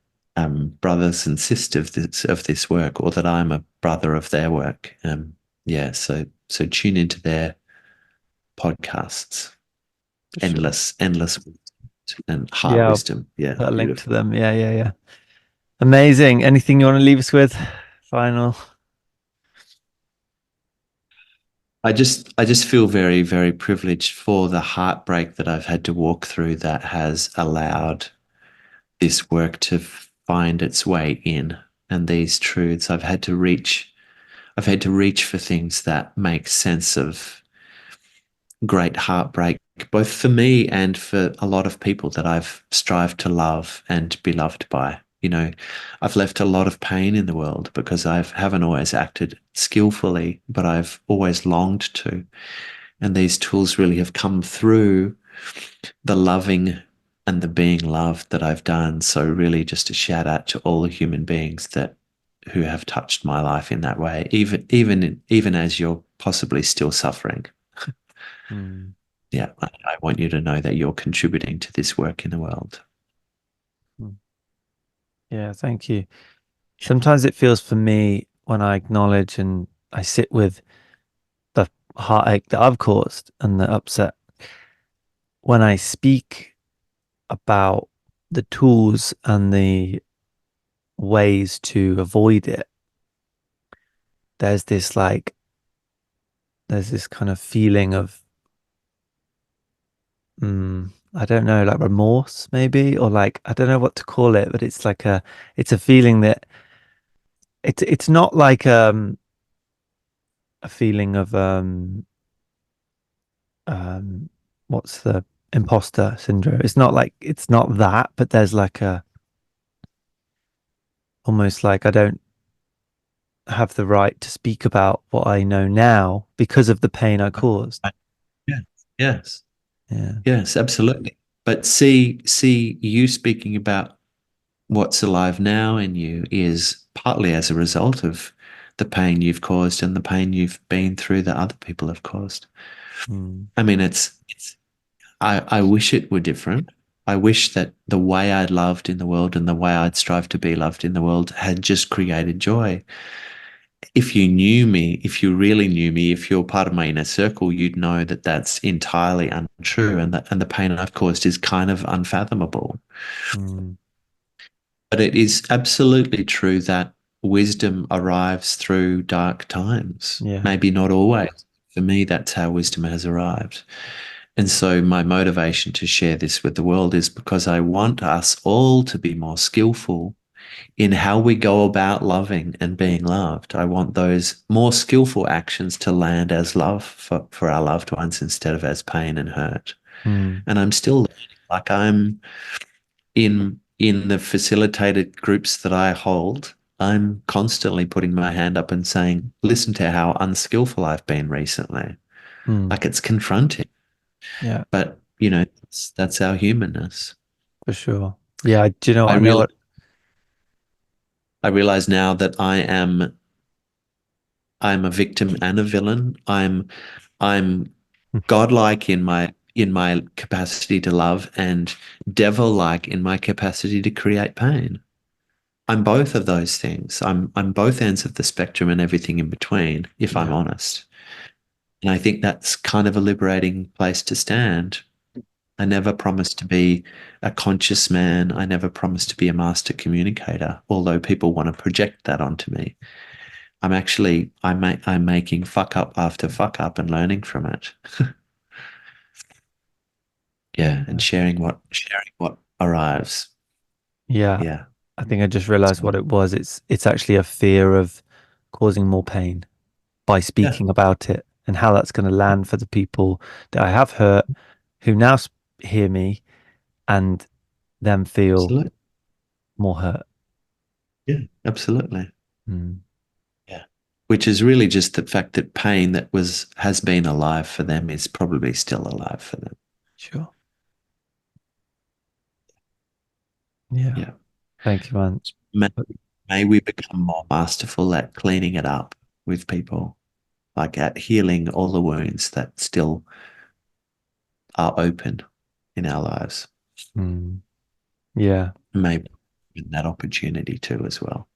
brothers and sisters of this work, or that I'm a brother of their work. Yeah, so tune into their podcasts. for sure. Endless wisdom and heart Yeah, I'll wisdom. Yeah, put a link to beautiful. them. Yeah. Amazing. Anything you want to leave us with? Final. I just feel very, very privileged for the heartbreak that I've had to walk through that has allowed this work to find its way in, and these truths. I've had to reach for things that make sense of great heartbreak, both for me and for a lot of people that I've strived to love and be loved by. I've left a lot of pain in the world because I haven't always acted skillfully, but I've always longed to. And these tools really have come through the loving and the being loved that I've done. So really just a shout out to all the human beings that who have touched my life in that way, even as you're possibly still suffering. Mm, Yeah, I want you to know that you're contributing to this work in the world. mm. Yeah, thank you. Sometimes it feels for me when I acknowledge and I sit with the heartache that I've caused and the upset, when I speak about the tools and the ways to avoid it, there's this like, there's this kind of feeling of, I don't know, like remorse maybe, or like, I don't know what to call it, but it's a feeling that it's not like, a feeling of, um, what's the imposter syndrome? It's not like, it's not that, but there's like almost like I don't have the right to speak about what I know now because of the pain I caused. Yeah. Yes. Yeah. Yes, absolutely. But see you speaking about what's alive now in you is partly as a result of the pain you've caused and the pain you've been through that other people have caused. Mm, I mean, I wish it were different. I wish that the way I'd loved in the world and the way I'd strive to be loved in the world had just created joy. If you knew me, if you really knew me, if you're part of my inner circle, you'd know that that's entirely untrue, and the pain I've caused is kind of unfathomable. mm, But it is absolutely true that wisdom arrives through dark times. yeah. Maybe not always. For me, that's how wisdom has arrived. And so my motivation to share this with the world is because I want us all to be more skillful in how we go about loving and being loved. I want those more skillful actions to land as love for our loved ones instead of as pain and hurt. Mm, And I'm still learning. Like I'm in the facilitated groups that I hold, I'm constantly putting my hand up and saying, listen to how unskillful I've been recently. mm, Like it's confronting, yeah, but that's our humanness. for sure. Yeah. Do you know I what? I know real what? I realize now that I'm a victim and a villain. I'm godlike in my capacity to love and devil-like in my capacity to create pain. I'm both of those things. I'm both ends of the spectrum and everything in between, if I'm Yeah. honest. And I think that's kind of a liberating place to stand. I never promised to be a conscious man. I never promised to be a master communicator, although people want to project that onto me. I'm making fuck up after fuck up and learning from it. Yeah, and Yeah. sharing what arrives. Yeah. Yeah. I think I just realized what it was. It's actually a fear of causing more pain by Yeah, speaking about it, and how that's going to land for the people that I have hurt, who now hear me and then feel absolutely. more hurt. Yeah, absolutely. Mm, Yeah. Which is really just the fact that pain that has been alive for them is probably still alive for them. sure. Yeah. Yeah. Thank you, man. May, may we become more masterful at cleaning it up with people, like at healing all the wounds that still are open in our lives. Mm, yeah. Maybe in that opportunity too as well.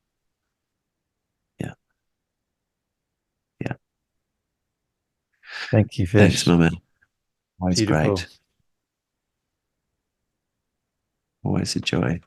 Yeah. Yeah. Thank you, Thanks, Fish. my man. Always Beautiful. great. Always a joy.